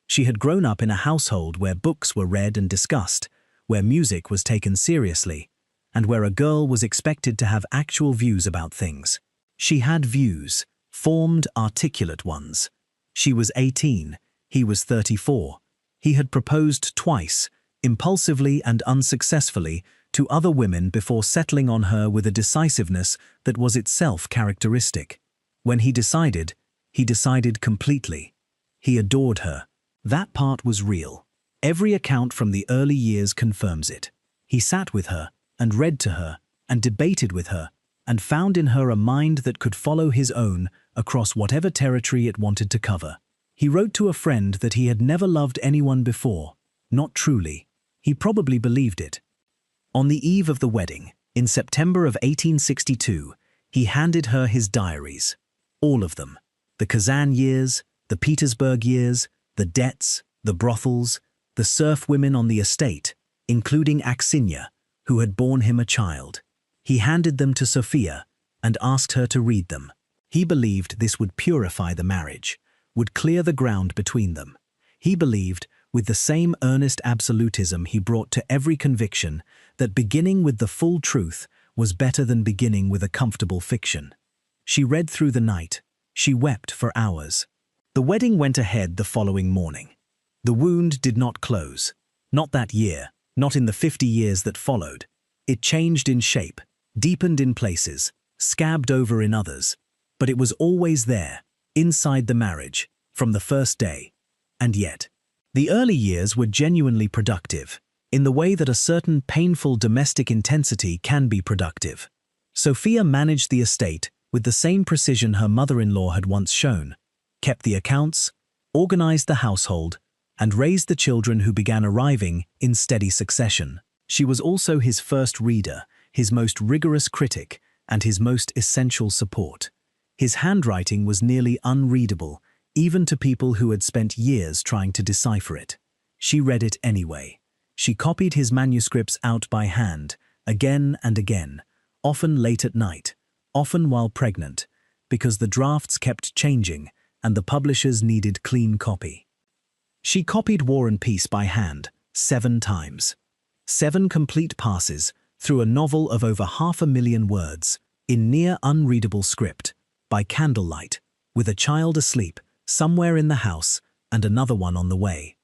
She had grown up in a household where books were read and discussed, where music was taken seriously, and where a girl was expected to have actual views about things. She had views, formed, articulate ones. She was 18, he was 34. He had proposed twice, impulsively and unsuccessfully, to other women before settling on her with a decisiveness that was itself characteristic. When he decided completely. He adored her. That part was real. Every account from the early years confirms it. He sat with her, and read to her, and debated with her, and found in her a mind that could follow his own across whatever territory it wanted to cover. He wrote to a friend that he had never loved anyone before, not truly. He probably believed it. On the eve of the wedding, in September of 1862, he handed her his diaries. All of them. The Kazan years, the Petersburg years, the debts, the brothels, the serf women on the estate, including Aksinya, who had borne him a child. He handed them to Sofia and asked her to read them. He believed this would purify the marriage, would clear the ground between them. He believed, with the same earnest absolutism he brought to every conviction, that beginning with the full truth was better than beginning with a comfortable fiction. She read through the night. She wept for hours. The wedding went ahead the following morning. The wound did not close. Not that year, not in the 50 years that followed. It changed in shape, deepened in places, scabbed over in others. But it was always there, inside the marriage, from the first day. And yet, the early years were genuinely productive, in the way that a certain painful domestic intensity can be productive. Sofia managed the estate with the same precision her mother-in-law had once shown, kept the accounts, organized the household, and raised the children who began arriving in steady succession. She was also his first reader, his most rigorous critic, and his most essential support. His handwriting was nearly unreadable, even to people who had spent years trying to decipher it. She read it anyway. She copied his manuscripts out by hand, again and again, often late at night, often while pregnant, because the drafts kept changing and the publishers needed clean copy. She copied War and Peace by hand 7 times. 7 complete passes through a novel of over 500,000 words, in near unreadable script, by candlelight, with a child asleep somewhere in the house and another one on the way.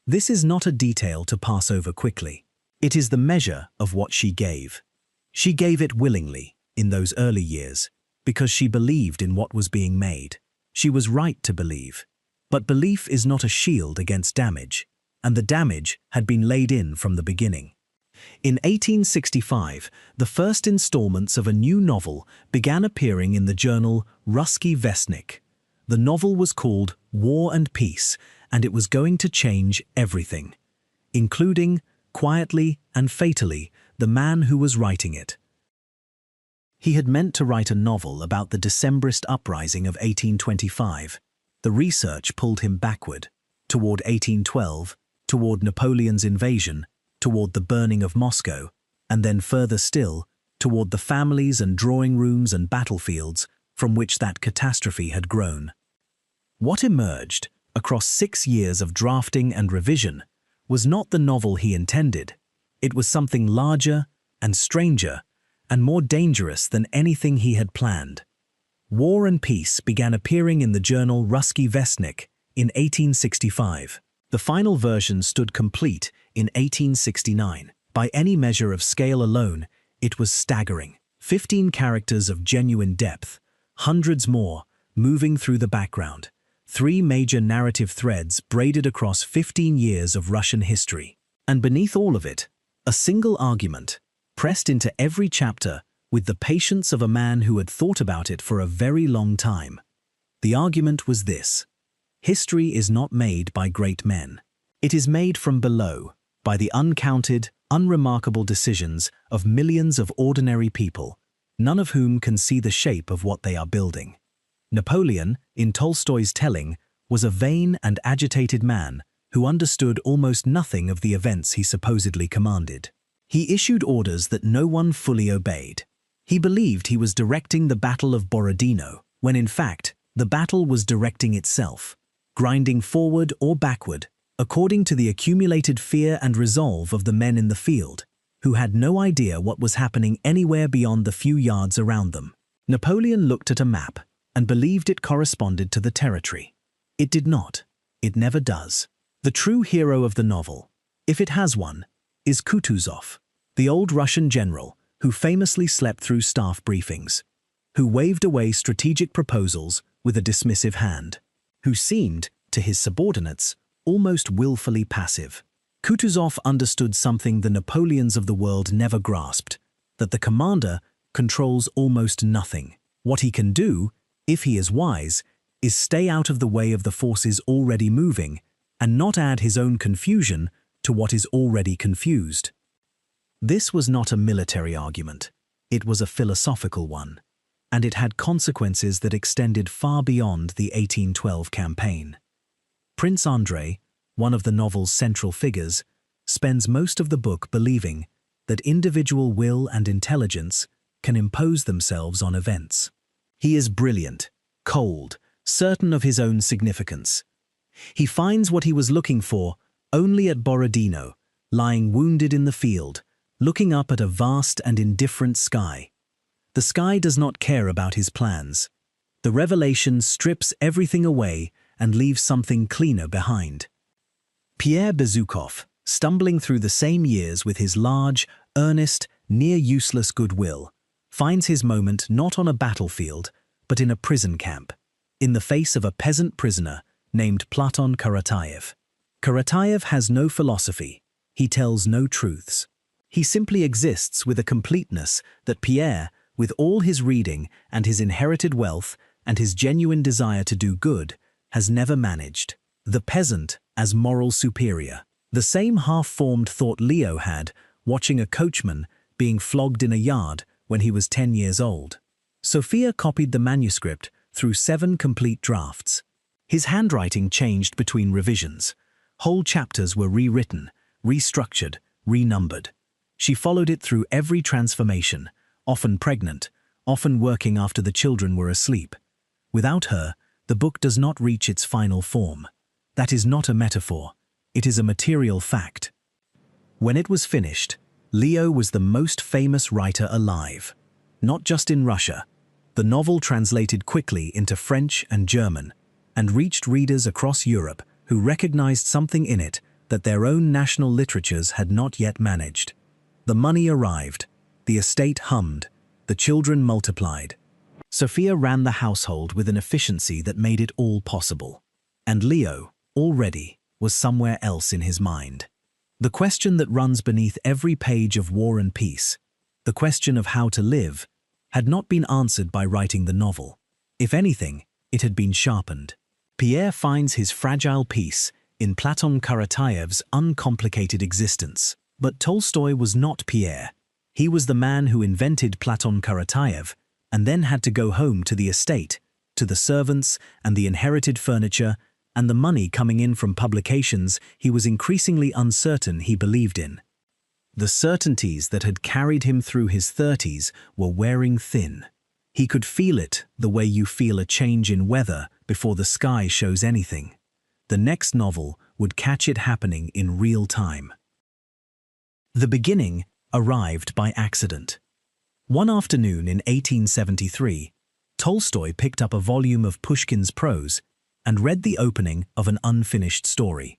This is not a detail to pass over quickly. It is the measure of what she gave. She gave it willingly, in those early years, because she believed in what was being made. She was right to believe. But belief is not a shield against damage, and the damage had been laid in from the beginning. In 1865, the first installments of a new novel began appearing in the journal Ruski Vestnik. The novel was called War and Peace, and it was going to change everything, including, quietly and fatally, the man who was writing it. He had meant to write a novel about the Decembrist uprising of 1825. The research pulled him backward, toward 1812, toward Napoleon's invasion, toward the burning of Moscow, and then further still, toward the families and drawing rooms and battlefields from which that catastrophe had grown. What emerged, across 6 years of drafting and revision, was not the novel he intended. It was something larger and stranger and more dangerous than anything he had planned. War and Peace began appearing in the journal Ruski Vestnik in 1865. The final version stood complete in 1869. By any measure of scale alone, it was staggering. 15 characters of genuine depth, hundreds more, moving through the background. 3 major narrative threads braided across 15 years of Russian history. And beneath all of it, a single argument, pressed into every chapter with the patience of a man who had thought about it for a very long time. The argument was this: history is not made by great men. It is made from below, by the uncounted, unremarkable decisions of millions of ordinary people, none of whom can see the shape of what they are building. Napoleon, in Tolstoy's telling, was a vain and agitated man who understood almost nothing of the events he supposedly commanded. He issued orders that no one fully obeyed. He believed he was directing the Battle of Borodino, when in fact, the battle was directing itself, grinding forward or backward, according to the accumulated fear and resolve of the men in the field, who had no idea what was happening anywhere beyond the few yards around them. Napoleon looked at a map and believed it corresponded to the territory. It did not. It never does. The true hero of the novel, if it has one, is Kutuzov, the old Russian general who famously slept through staff briefings, who waved away strategic proposals with a dismissive hand, who seemed, to his subordinates, almost willfully passive. Kutuzov understood something the Napoleons of the world never grasped, that the commander controls almost nothing. What he can do, if he is wise, is stay out of the way of the forces already moving and not add his own confusion to what is already confused. This was not a military argument. It was a philosophical one, and it had consequences that extended far beyond the 1812 campaign. Prince Andrei, one of the novel's central figures, spends most of the book believing that individual will and intelligence can impose themselves on events. He is brilliant, cold, certain of his own significance. He finds what he was looking for only at Borodino, lying wounded in the field, looking up at a vast and indifferent sky. The sky does not care about his plans. The revelation strips everything away and leaves something cleaner behind. Pierre Bezukhov, stumbling through the same years with his large, earnest, near-useless goodwill, finds his moment not on a battlefield, but in a prison camp, in the face of a peasant prisoner named Platon Karatayev. Karatayev has no philosophy. He tells no truths. He simply exists with a completeness that Pierre, with all his reading and his inherited wealth and his genuine desire to do good, has never managed. The peasant as moral superior. The same half-formed thought Leo had, watching a coachman being flogged in a yard when he was 10 years old. Sophia copied the manuscript through 7 complete drafts. His handwriting changed between revisions. Whole chapters were rewritten, restructured, renumbered. She followed it through every transformation, often pregnant, often working after the children were asleep. Without her, the book does not reach its final form. That is not a metaphor. It is a material fact. When it was finished, Leo was the most famous writer alive. Not just in Russia. The novel translated quickly into French and German, and reached readers across Europe who recognized something in it that their own national literatures had not yet managed. The money arrived, the estate hummed, the children multiplied. Sophia ran the household with an efficiency that made it all possible. And Leo, already, was somewhere else in his mind. The question that runs beneath every page of War and Peace, the question of how to live, had not been answered by writing the novel. If anything, it had been sharpened. Pierre finds his fragile peace in Platon Karataev's uncomplicated existence. But Tolstoy was not Pierre. He was the man who invented Platon Karataev and then had to go home to the estate, to the servants and the inherited furniture and the money coming in from publications he was increasingly uncertain he believed in. The certainties that had carried him through his 30s were wearing thin. He could feel it the way you feel a change in weather before the sky shows anything. The next novel would catch it happening in real time. The beginning arrived by accident. One afternoon in 1873, Tolstoy picked up a volume of Pushkin's prose and read the opening of an unfinished story.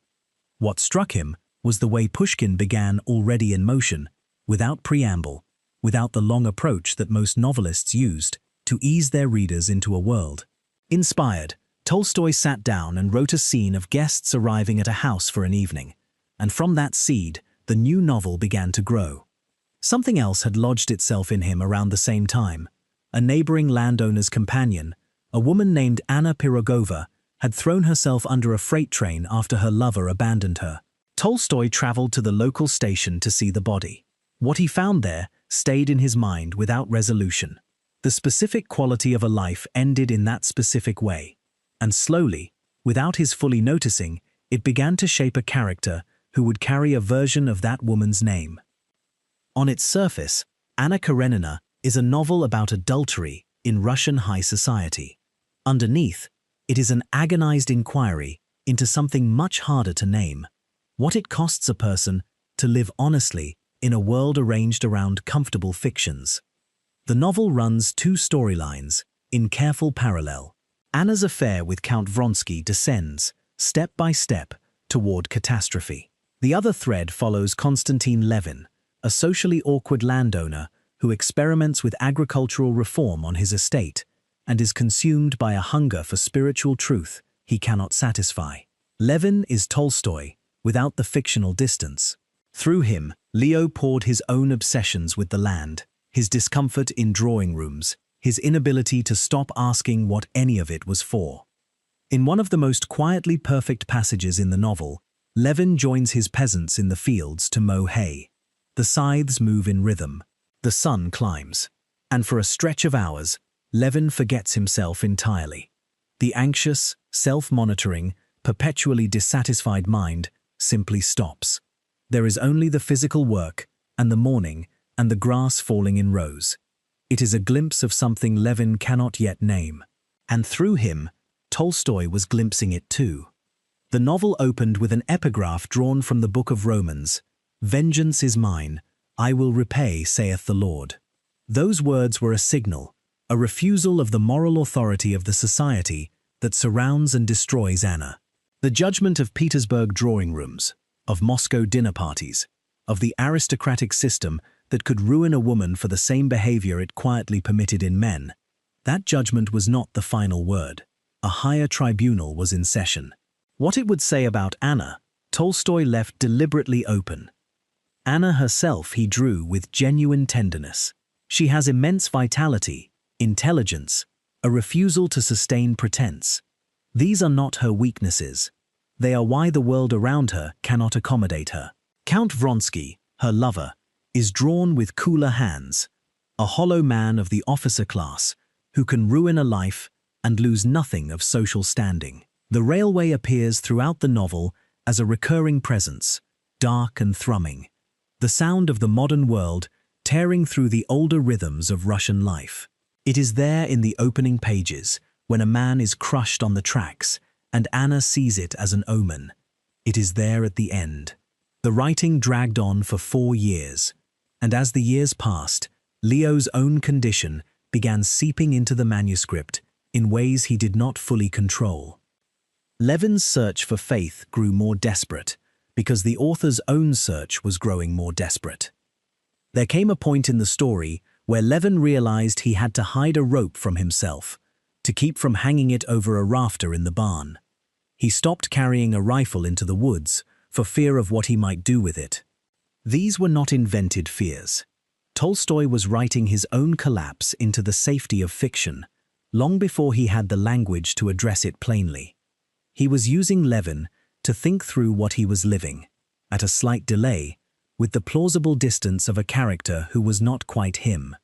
What struck him was the way Pushkin began already in motion, without preamble, without the long approach that most novelists used to ease their readers into a world. Inspired, Tolstoy sat down and wrote a scene of guests arriving at a house for an evening, and from that seed, the new novel began to grow. Something else had lodged itself in him around the same time. A neighboring landowner's companion, a woman named Anna Pirogova, had thrown herself under a freight train after her lover abandoned her. Tolstoy traveled to the local station to see the body. What he found there stayed in his mind without resolution. The specific quality of a life ended in that specific way, and slowly, without his fully noticing, it began to shape a character who would carry a version of that woman's name. On its surface, Anna Karenina is a novel about adultery in Russian high society. Underneath, it is an agonized inquiry into something much harder to name: what it costs a person to live honestly in a world arranged around comfortable fictions. The novel runs two storylines in careful parallel. Anna's affair with Count Vronsky descends, step by step, toward catastrophe. The other thread follows Konstantin Levin, a socially awkward landowner who experiments with agricultural reform on his estate and is consumed by a hunger for spiritual truth he cannot satisfy. Levin is Tolstoy, without the fictional distance. Through him, Leo poured his own obsessions with the land, his discomfort in drawing rooms, his inability to stop asking what any of it was for. In one of the most quietly perfect passages in the novel, Levin joins his peasants in the fields to mow hay. The scythes move in rhythm. The sun climbs. And for a stretch of hours, Levin forgets himself entirely. The anxious, self-monitoring, perpetually dissatisfied mind simply stops. There is only the physical work, and the morning, and the grass falling in rows. It is a glimpse of something Levin cannot yet name. And through him, Tolstoy was glimpsing it too. The novel opened with an epigraph drawn from the Book of Romans: "Vengeance is mine, I will repay, saith the Lord." Those words were a signal, a refusal of the moral authority of the society that surrounds and destroys Anna. The judgment of Petersburg drawing rooms, of Moscow dinner parties, of the aristocratic system that could ruin a woman for the same behavior it quietly permitted in men, that judgment was not the final word. A higher tribunal was in session. What it would say about Anna, Tolstoy left deliberately open. Anna herself he drew with genuine tenderness. She has immense vitality, intelligence, a refusal to sustain pretense. These are not her weaknesses. They are why the world around her cannot accommodate her. Count Vronsky, her lover, is drawn with cooler hands, a hollow man of the officer class who can ruin a life and lose nothing of social standing. The railway appears throughout the novel as a recurring presence, dark and thrumming, the sound of the modern world tearing through the older rhythms of Russian life. It is there in the opening pages, when a man is crushed on the tracks, and Anna sees it as an omen. It is there at the end. The writing dragged on for 4 years, and as the years passed, Leo's own condition began seeping into the manuscript in ways he did not fully control. Levin's search for faith grew more desperate because the author's own search was growing more desperate. There came a point in the story where Levin realized he had to hide a rope from himself to keep from hanging it over a rafter in the barn. He stopped carrying a rifle into the woods for fear of what he might do with it. These were not invented fears. Tolstoy was writing his own collapse into the safety of fiction, long before he had the language to address it plainly. He was using Levin to think through what he was living, at a slight delay, with the plausible distance of a character who was not quite him.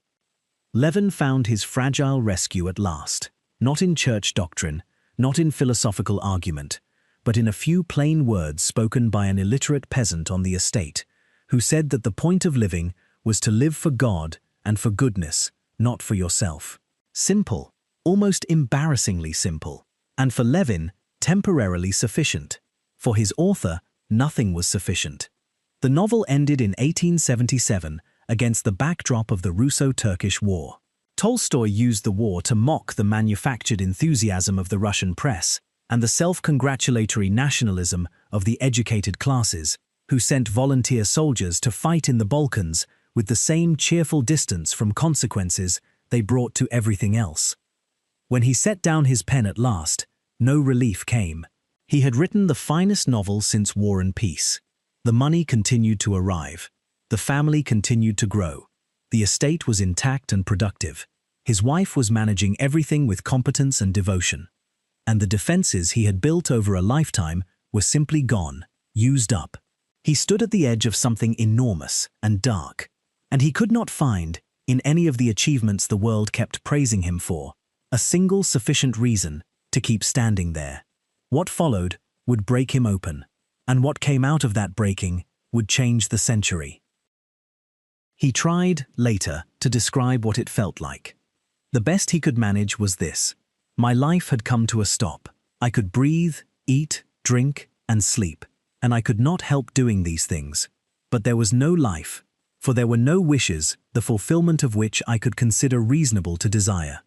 Levin found his fragile rescue at last, not in church doctrine, not in philosophical argument, but in a few plain words spoken by an illiterate peasant on the estate, who said that the point of living was to live for God and for goodness, not for yourself. Simple, almost embarrassingly simple, and for Levin, temporarily sufficient. For his author, nothing was sufficient. The novel ended in 1877 against the backdrop of the Russo-Turkish War. Tolstoy used the war to mock the manufactured enthusiasm of the Russian press and the self-congratulatory nationalism of the educated classes, who sent volunteer soldiers to fight in the Balkans with the same cheerful distance from consequences they brought to everything else. When he set down his pen at last, no relief came. He had written the finest novel since War and Peace. The money continued to arrive. The family continued to grow. The estate was intact and productive. His wife was managing everything with competence and devotion. And the defenses he had built over a lifetime were simply gone, used up. He stood at the edge of something enormous and dark, and he could not find, in any of the achievements the world kept praising him for, a single sufficient reason to keep standing there. What followed would break him open, and what came out of that breaking would change the century. He tried, later, to describe what it felt like. The best he could manage was this: my life had come to a stop. I could breathe, eat, drink, and sleep, and I could not help doing these things. But there was no life, for there were no wishes, the fulfillment of which I could consider reasonable to desire.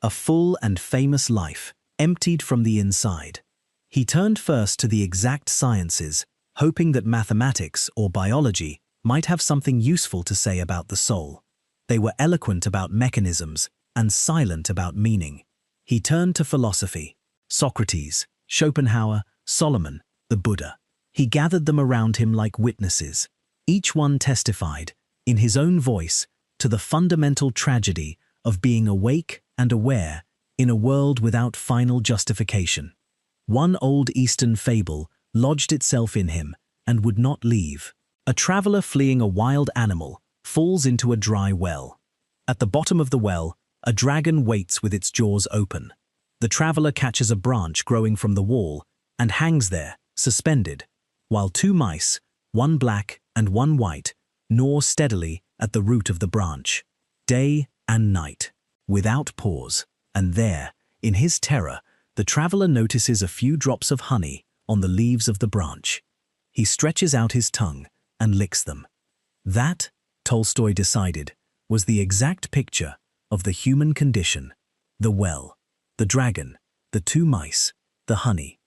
A full and famous life, emptied from the inside. He turned first to the exact sciences, hoping that mathematics or biology might have something useful to say about the soul. They were eloquent about mechanisms and silent about meaning. He turned to philosophy: Socrates, Schopenhauer, Solomon, the Buddha. He gathered them around him like witnesses. Each one testified, in his own voice, to the fundamental tragedy of being awake and aware in a world without final justification. One old Eastern fable lodged itself in him and would not leave. A traveler fleeing a wild animal falls into a dry well. At the bottom of the well, a dragon waits with its jaws open. The traveler catches a branch growing from the wall and hangs there, suspended, while 2 mice, one black and one white, gnaw steadily at the root of the branch, day and night, without pause. And there, in his terror, the traveler notices a few drops of honey on the leaves of the branch. He stretches out his tongue and licks them. That, Tolstoy decided, was the exact picture of the human condition: the well, the dragon, the 2 mice, the honey.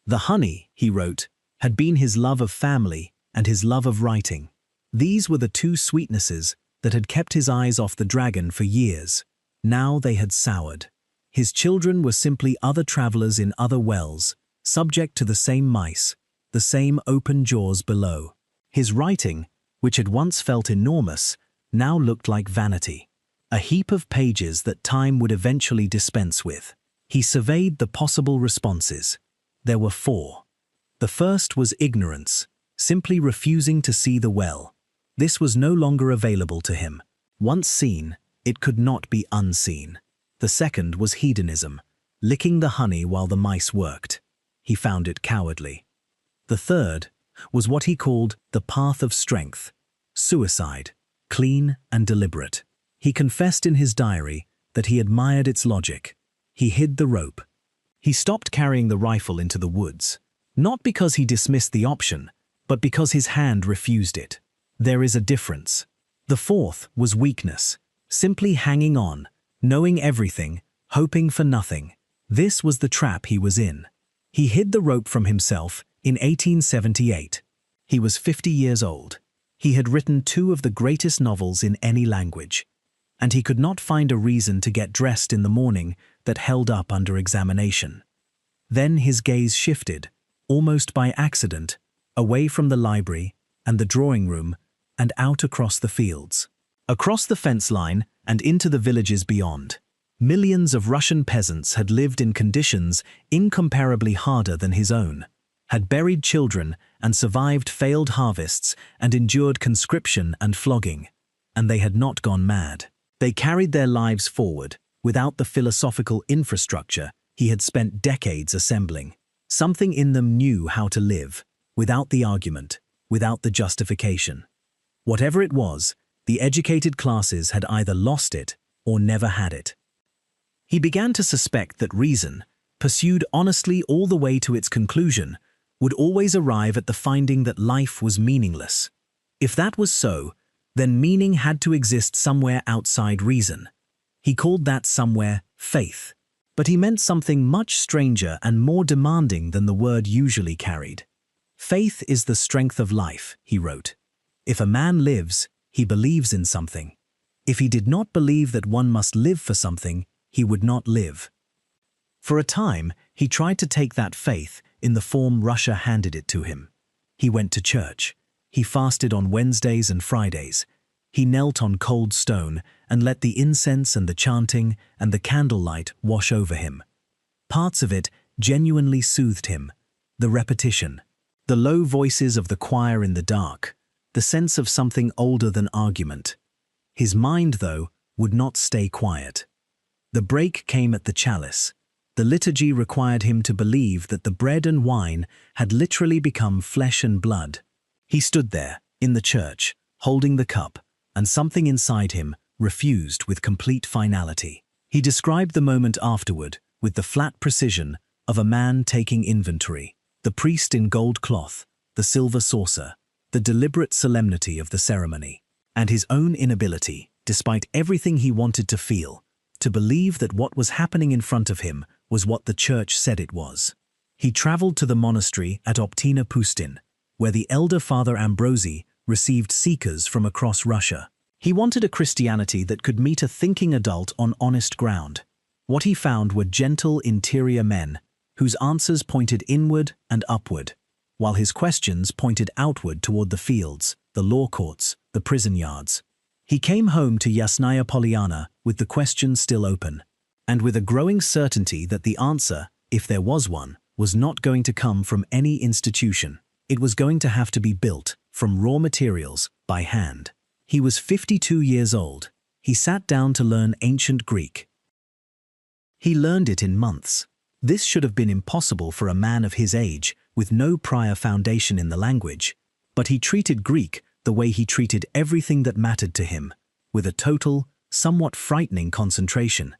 The honey, he wrote, had been his love of family and his love of writing. These were the 2 sweetnesses that had kept his eyes off the dragon for years. Now they had soured. His children were simply other travelers in other wells, subject to the same mice, the same open jaws below. His writing, which had once felt enormous, now looked like vanity, a heap of pages that time would eventually dispense with. He surveyed the possible responses. There were 4. The first was ignorance, simply refusing to see the well. This was no longer available to him. Once seen, it could not be unseen. The second was hedonism, licking the honey while the mice worked. He found it cowardly. The third was what he called the path of strength, suicide, clean and deliberate. He confessed in his diary that he admired its logic. He hid the rope. He stopped carrying the rifle into the woods, not because he dismissed the option, but because his hand refused it. There is a difference. The fourth was weakness, simply hanging on, knowing everything, hoping for nothing. This was the trap he was in. He hid the rope from himself in 1878. He was 50 years old. He had written two of the greatest novels in any language, and he could not find a reason to get dressed in the morning that held up under examination. Then his gaze shifted, almost by accident, away from the library and the drawing room and out across the fields. Across the fence line and into the villages beyond. Millions of Russian peasants had lived in conditions incomparably harder than his own, had buried children and survived failed harvests and endured conscription and flogging, and they had not gone mad. They carried their lives forward without the philosophical infrastructure he had spent decades assembling. Something in them knew how to live, without the argument, without the justification. Whatever it was, the educated classes had either lost it or never had it. He began to suspect that reason, pursued honestly all the way to its conclusion, would always arrive at the finding that life was meaningless. If that was so, then meaning had to exist somewhere outside reason. He called that somewhere faith. But he meant something much stranger and more demanding than the word usually carried. Faith is the strength of life, he wrote. If a man lives, he believes in something. If he did not believe that one must live for something, he would not live. For a time, he tried to take that faith in the form Russia handed it to him. He went to church. He fasted on Wednesdays and Fridays. He knelt on cold stone and let the incense and the chanting and the candlelight wash over him. Parts of it genuinely soothed him. The repetition, the low voices of the choir in the dark, the sense of something older than argument. His mind, though, would not stay quiet. The break came at the chalice. The liturgy required him to believe that the bread and wine had literally become flesh and blood. He stood there, in the church, holding the cup, and something inside him refused with complete finality. He described the moment afterward with the flat precision of a man taking inventory. The priest in gold cloth, the silver saucer, the deliberate solemnity of the ceremony, and his own inability, despite everything he wanted to feel, to believe that what was happening in front of him was what the church said it was. He traveled to the monastery at Optina Pustin, where the elder Father Ambrosi received seekers from across Russia. He wanted a Christianity that could meet a thinking adult on honest ground. What he found were gentle interior men, whose answers pointed inward and upward, while his questions pointed outward toward the fields, the law courts, the prison yards. He came home to Yasnaya Polyana with the question still open, and with a growing certainty that the answer, if there was one, was not going to come from any institution. It was going to have to be built, from raw materials, by hand. He was 52 years old. He sat down to learn ancient Greek. He learned it in months. This should have been impossible for a man of his age, with no prior foundation in the language, but he treated Greek the way he treated everything that mattered to him, with a total, somewhat frightening concentration.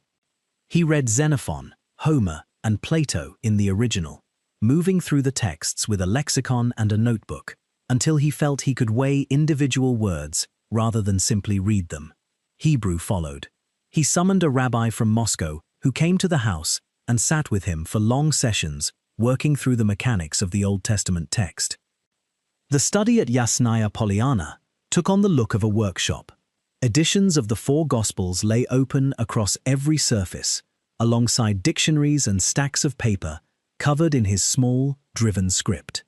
He read Xenophon, Homer, and Plato in the original, moving through the texts with a lexicon and a notebook, until he felt he could weigh individual words rather than simply read them. Hebrew followed. He summoned a rabbi from Moscow who came to the house and sat with him for long sessions, working through the mechanics of the Old Testament text. The study at Yasnaya Polyana took on the look of a workshop. Editions of the four Gospels lay open across every surface, alongside dictionaries and stacks of paper covered in his small, driven script.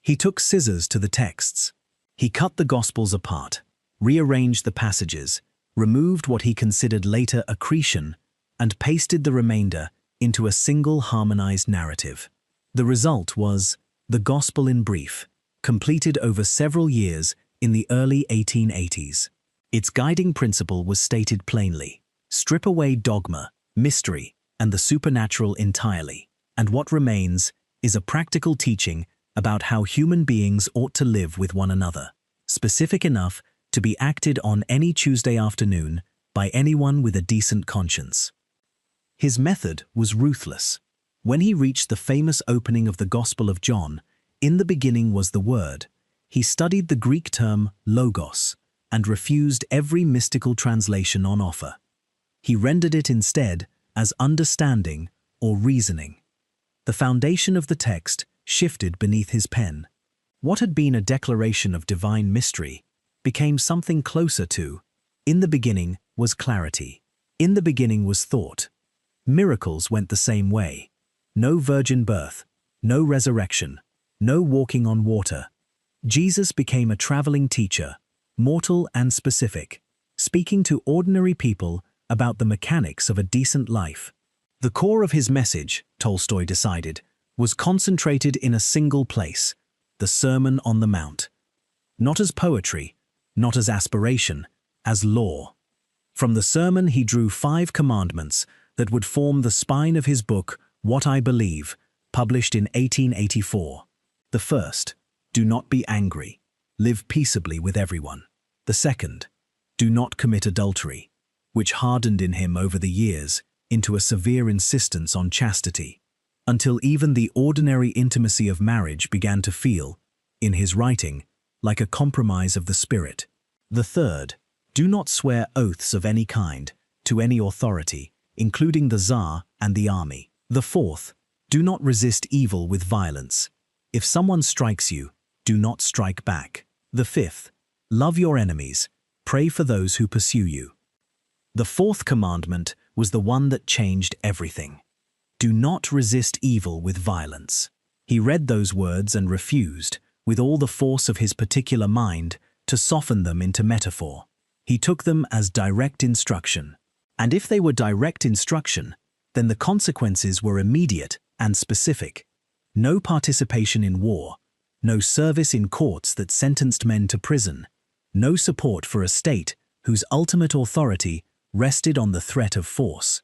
He took scissors to the texts. He cut the Gospels apart, rearranged the passages, removed what he considered later accretion, and pasted the remainder into a single harmonized narrative. The result was The Gospel in Brief, completed over several years in the early 1880s. Its guiding principle was stated plainly: strip away dogma, mystery, and the supernatural entirely, and what remains is a practical teaching about how human beings ought to live with one another, specific enough to be acted on any Tuesday afternoon by anyone with a decent conscience. His method was ruthless. When he reached the famous opening of the Gospel of John, "In the beginning was the Word," He studied the Greek term logos and refused every mystical translation on offer. He rendered it instead as understanding or reasoning. The foundation of the text shifted beneath his pen. What had been a declaration of divine mystery became something closer to, in the beginning was clarity. In the beginning was thought. Miracles went the same way. No virgin birth, no resurrection, no walking on water. Jesus became a traveling teacher, mortal and specific, speaking to ordinary people about the mechanics of a decent life. The core of his message, Tolstoy decided, was concentrated in a single place, the Sermon on the Mount. Not as poetry, not as aspiration, as law. From the sermon he drew 5 commandments that would form the spine of his book, What I Believe, published in 1884. The first, do not be angry, live peaceably with everyone. The second, do not commit adultery, which hardened in him over the years into a severe insistence on chastity, until even the ordinary intimacy of marriage began to feel, in his writing, like a compromise of the spirit. The third, do not swear oaths of any kind to any authority, including the Tsar and the army. The fourth, do not resist evil with violence. If someone strikes you, do not strike back. The fifth, love your enemies, pray for those who pursue you. The fourth commandment was the one that changed everything. Do not resist evil with violence. He read those words and refused, with all the force of his particular mind, to soften them into metaphor. He took them as direct instruction. And if they were direct instruction, then the consequences were immediate and specific. No participation in war, no service in courts that sentenced men to prison, no support for a state whose ultimate authority rested on the threat of force.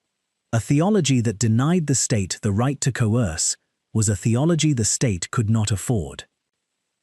A theology that denied the state the right to coerce was a theology the state could not afford.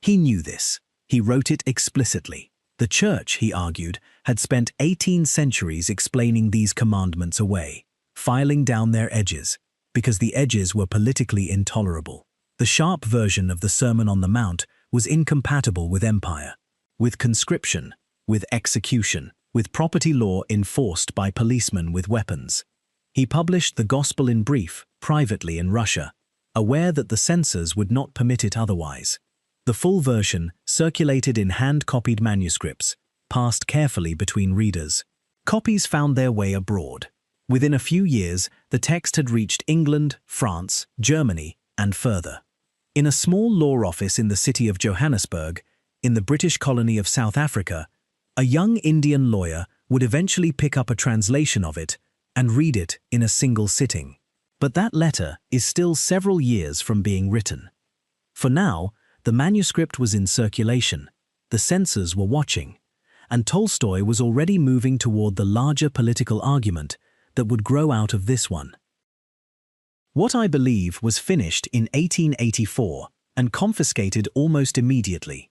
He knew this. He wrote it explicitly. The Church, he argued, had spent 18 centuries explaining these commandments away, filing down their edges, because the edges were politically intolerable. The sharp version of the Sermon on the Mount was incompatible with empire, with conscription, with execution, with property law enforced by policemen with weapons. He published the Gospel in brief, privately in Russia, aware that the censors would not permit it otherwise. The full version, circulated in hand-copied manuscripts, passed carefully between readers. Copies found their way abroad. Within a few years, the text had reached England, France, Germany, and further. In a small law office in the city of Johannesburg, in the British colony of South Africa, a young Indian lawyer would eventually pick up a translation of it and read it in a single sitting. But that letter is still several years from being written. For now, the manuscript was in circulation, the censors were watching, and Tolstoy was already moving toward the larger political argument that would grow out of this one. What I Believe was finished in 1884 and confiscated almost immediately.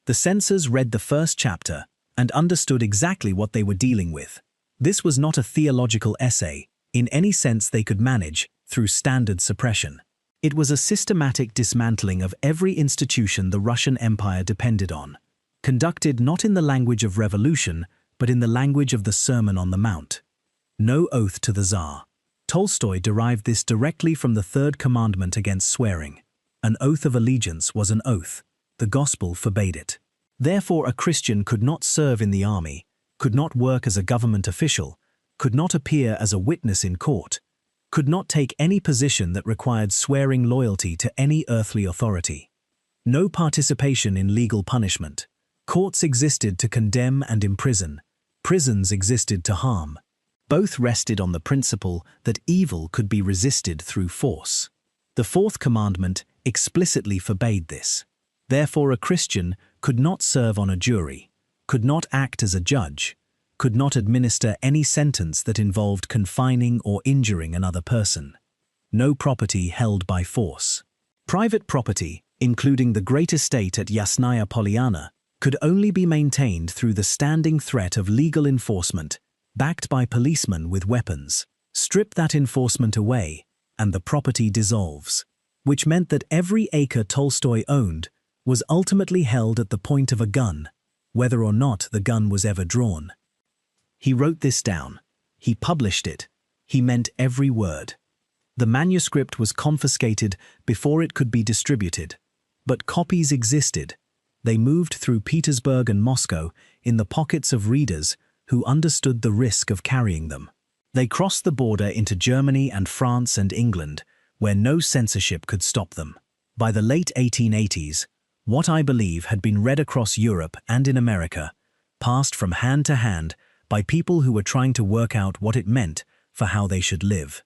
The censors read the first chapter and understood exactly what they were dealing with. This was not a theological essay, in any sense they could manage, through standard suppression. It was a systematic dismantling of every institution the Russian Empire depended on, conducted not in the language of revolution, but in the language of the Sermon on the Mount. No oath to the Tsar. Tolstoy derived this directly from the third commandment against swearing. An oath of allegiance was an oath. The gospel forbade it. Therefore, a Christian could not serve in the army, could not work as a government official, could not appear as a witness in court, could not take any position that required swearing loyalty to any earthly authority. No participation in legal punishment. Courts existed to condemn and imprison. Prisons existed to harm. Both rested on the principle that evil could be resisted through force. The fourth commandment explicitly forbade this. Therefore, a Christian could not serve on a jury, could not act as a judge, could not administer any sentence that involved confining or injuring another person. No property held by force. Private property, including the great estate at Yasnaya Polyana, could only be maintained through the standing threat of legal enforcement, backed by policemen with weapons. Strip that enforcement away, and the property dissolves, which meant that every acre Tolstoy owned was ultimately held at the point of a gun, whether or not the gun was ever drawn. He wrote this down. He published it. He meant every word. The manuscript was confiscated before it could be distributed, but copies existed. They moved through Petersburg and Moscow in the pockets of readers who understood the risk of carrying them. They crossed the border into Germany and France and England, where no censorship could stop them. By the late 1880s, what I believe had been read across Europe and in America passed from hand to hand by people who were trying to work out what it meant for how they should live.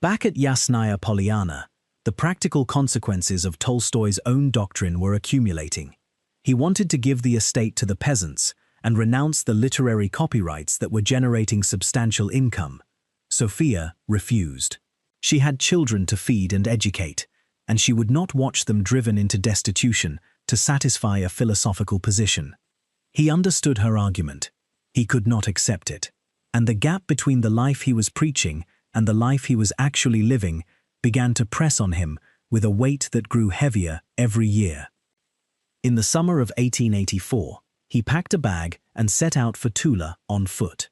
Back at Yasnaya Polyana, the practical consequences of Tolstoy's own doctrine were accumulating. He wanted to give the estate to the peasants and renounce the literary copyrights that were generating substantial income. Sophia refused. She had children to feed and educate, and she would not watch them driven into destitution to satisfy a philosophical position. He understood her argument. He could not accept it, and the gap between the life he was preaching and the life he was actually living began to press on him with a weight that grew heavier every year. In the summer of 1884, he packed a bag and set out for Tula on foot.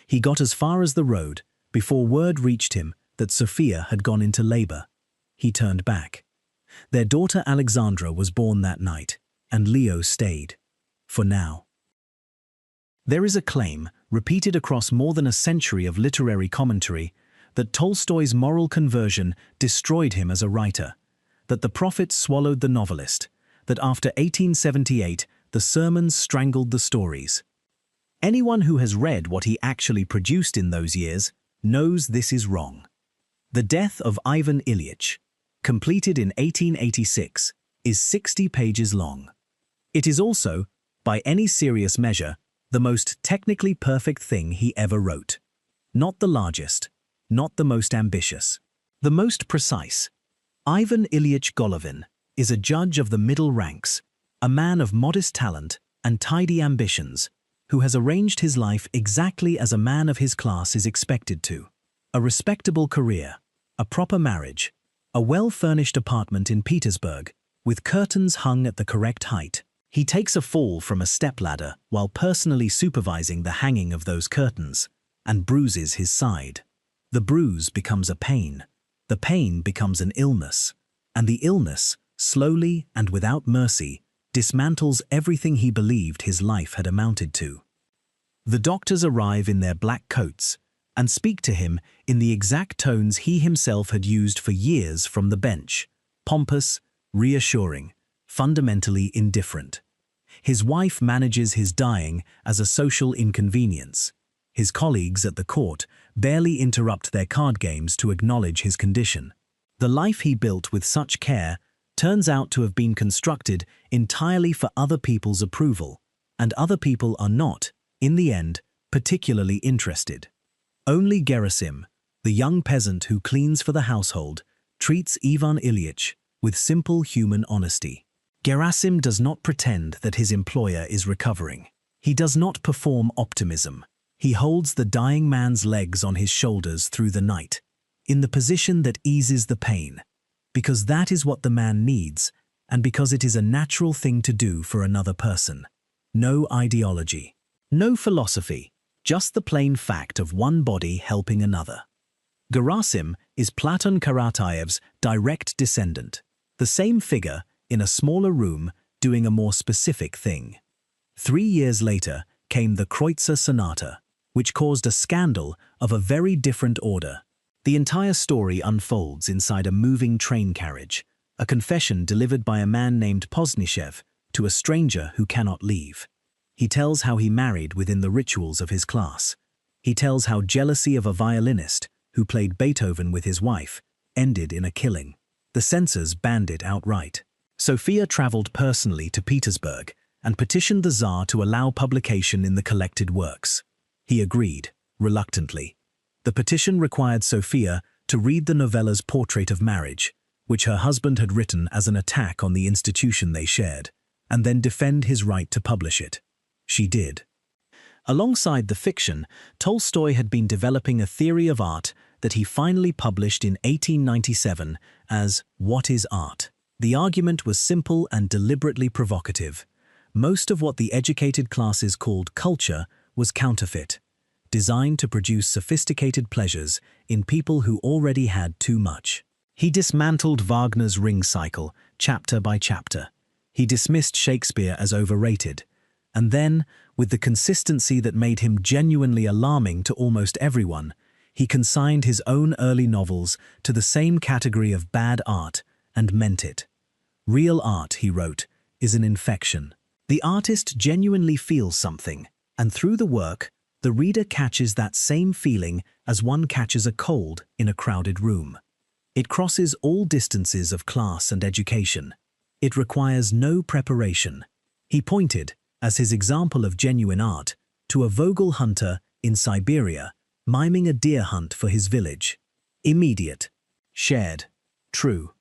He got as far as the road before word reached him that Sophia had gone into labor. He turned back. Their daughter Alexandra was born that night, and Leo stayed. For now. There is a claim, repeated across more than a century of literary commentary, that Tolstoy's moral conversion destroyed him as a writer, that the prophets swallowed the novelist, that after 1878 the sermons strangled the stories. Anyone who has read what he actually produced in those years knows this is wrong. The Death of Ivan Ilyich, completed in 1886, is 60 pages long. It is also, by any serious measure, the most technically perfect thing he ever wrote. Not the largest, not the most ambitious, the most precise. Ivan Ilyich Golovin is a judge of the middle ranks, a man of modest talent and tidy ambitions, who has arranged his life exactly as a man of his class is expected to. A respectable career, a proper marriage, a well-furnished apartment in Petersburg, with curtains hung at the correct height. He takes a fall from a stepladder while personally supervising the hanging of those curtains, and bruises his side. The bruise becomes a pain, the pain becomes an illness, and the illness, slowly and without mercy, dismantles everything he believed his life had amounted to. The doctors arrive in their black coats and speak to him in the exact tones he himself had used for years from the bench, pompous, reassuring, fundamentally indifferent. His wife manages his dying as a social inconvenience. His colleagues at the court barely interrupt their card games to acknowledge his condition. The life he built with such care turns out to have been constructed entirely for other people's approval, and other people are not, in the end, particularly interested. Only Gerasim, the young peasant who cleans for the household, treats Ivan Ilyich with simple human honesty. Gerasim does not pretend that his employer is recovering. He does not perform optimism. He holds the dying man's legs on his shoulders through the night, in the position that eases the pain, because that is what the man needs, and because it is a natural thing to do for another person. No ideology, no philosophy, just the plain fact of one body helping another. Gerasim is Platon Karataev's direct descendant, the same figure in a smaller room doing a more specific thing. 3 years later came the Kreutzer Sonata, which caused a scandal of a very different order. The entire story unfolds inside a moving train carriage, a confession delivered by a man named Poznishev to a stranger who cannot leave. He tells how he married within the rituals of his class. He tells how jealousy of a violinist who played Beethoven with his wife ended in a killing. The censors banned it outright. Sophia traveled personally to Petersburg and petitioned the Tsar to allow publication in the collected works. He agreed, reluctantly. The petition required Sophia to read the novella's portrait of marriage, which her husband had written as an attack on the institution they shared, and then defend his right to publish it. She did. Alongside the fiction, Tolstoy had been developing a theory of art that he finally published in 1897 as What is Art? The argument was simple and deliberately provocative. Most of what the educated classes called culture was counterfeit, designed to produce sophisticated pleasures in people who already had too much. He dismantled Wagner's Ring cycle, chapter by chapter. He dismissed Shakespeare as overrated. And then, with the consistency that made him genuinely alarming to almost everyone, he consigned his own early novels to the same category of bad art and meant it. Real art, he wrote, is an infection. The artist genuinely feels something, and through the work, the reader catches that same feeling as one catches a cold in a crowded room. It crosses all distances of class and education. It requires no preparation. He pointed, as his example of genuine art, to a Vogel hunter in Siberia, miming a deer hunt for his village. Immediate, shared, true.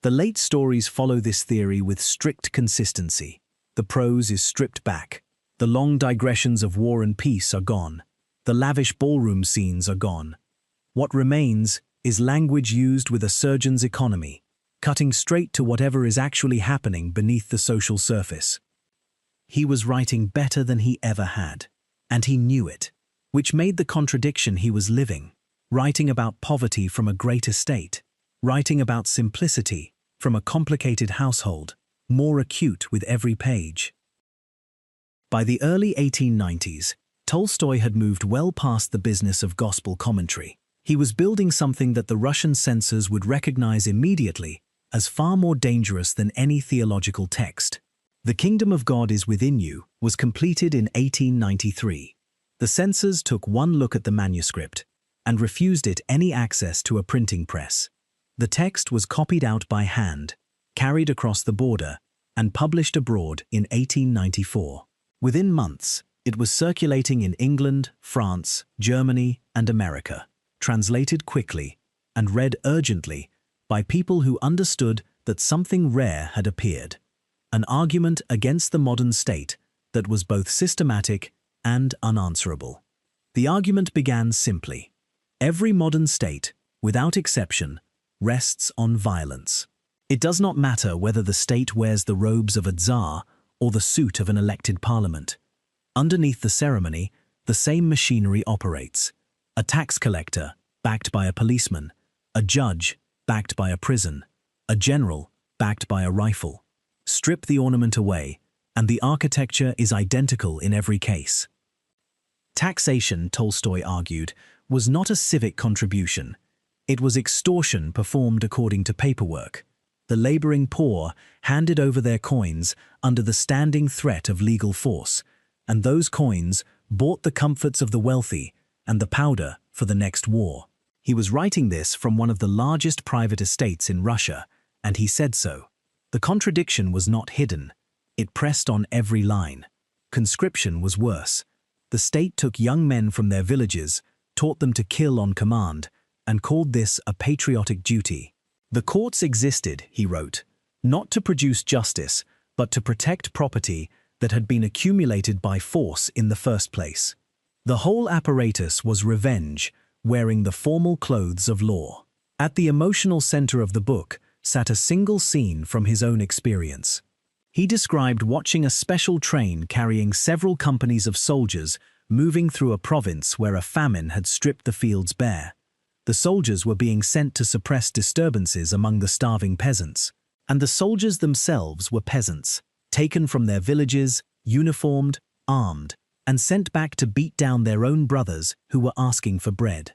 The late stories follow this theory with strict consistency. The prose is stripped back. The long digressions of war and peace are gone. The lavish ballroom scenes are gone. What remains is language used with a surgeon's economy, cutting straight to whatever is actually happening beneath the social surface. He was writing better than he ever had, and he knew it, which made the contradiction he was living, writing about poverty from a great estate, writing about simplicity from a complicated household, more acute with every page. By the early 1890s, Tolstoy had moved well past the business of gospel commentary. He was building something that the Russian censors would recognize immediately as far more dangerous than any theological text. The Kingdom of God is Within You was completed in 1893. The censors took one look at the manuscript and refused it any access to a printing press. The text was copied out by hand, carried across the border, and published abroad in 1894. Within months, it was circulating in England, France, Germany, and America, translated quickly and read urgently by people who understood that something rare had appeared, an argument against the modern state that was both systematic and unanswerable. The argument began simply. Every modern state, without exception, rests on violence. It does not matter whether the state wears the robes of a tsar or the suit of an elected parliament. Underneath the ceremony, the same machinery operates. A tax collector, backed by a policeman, a judge, backed by a prison, a general, backed by a rifle. Strip the ornament away, and the architecture is identical in every case. Taxation, Tolstoy argued, was not a civic contribution. It was extortion performed according to paperwork. The laboring poor handed over their coins under the standing threat of legal force, and those coins bought the comforts of the wealthy and the powder for the next war. He was writing this from one of the largest private estates in Russia, and he said so. The contradiction was not hidden. It pressed on every line. Conscription was worse. The state took young men from their villages, taught them to kill on command, and called this a patriotic duty. The courts existed, he wrote, not to produce justice, but to protect property that had been accumulated by force in the first place. The whole apparatus was revenge, wearing the formal clothes of law. At the emotional center of the book sat a single scene from his own experience. He described watching a special train carrying several companies of soldiers moving through a province where a famine had stripped the fields bare. The soldiers were being sent to suppress disturbances among the starving peasants, and the soldiers themselves were peasants, taken from their villages, uniformed, armed, and sent back to beat down their own brothers who were asking for bread.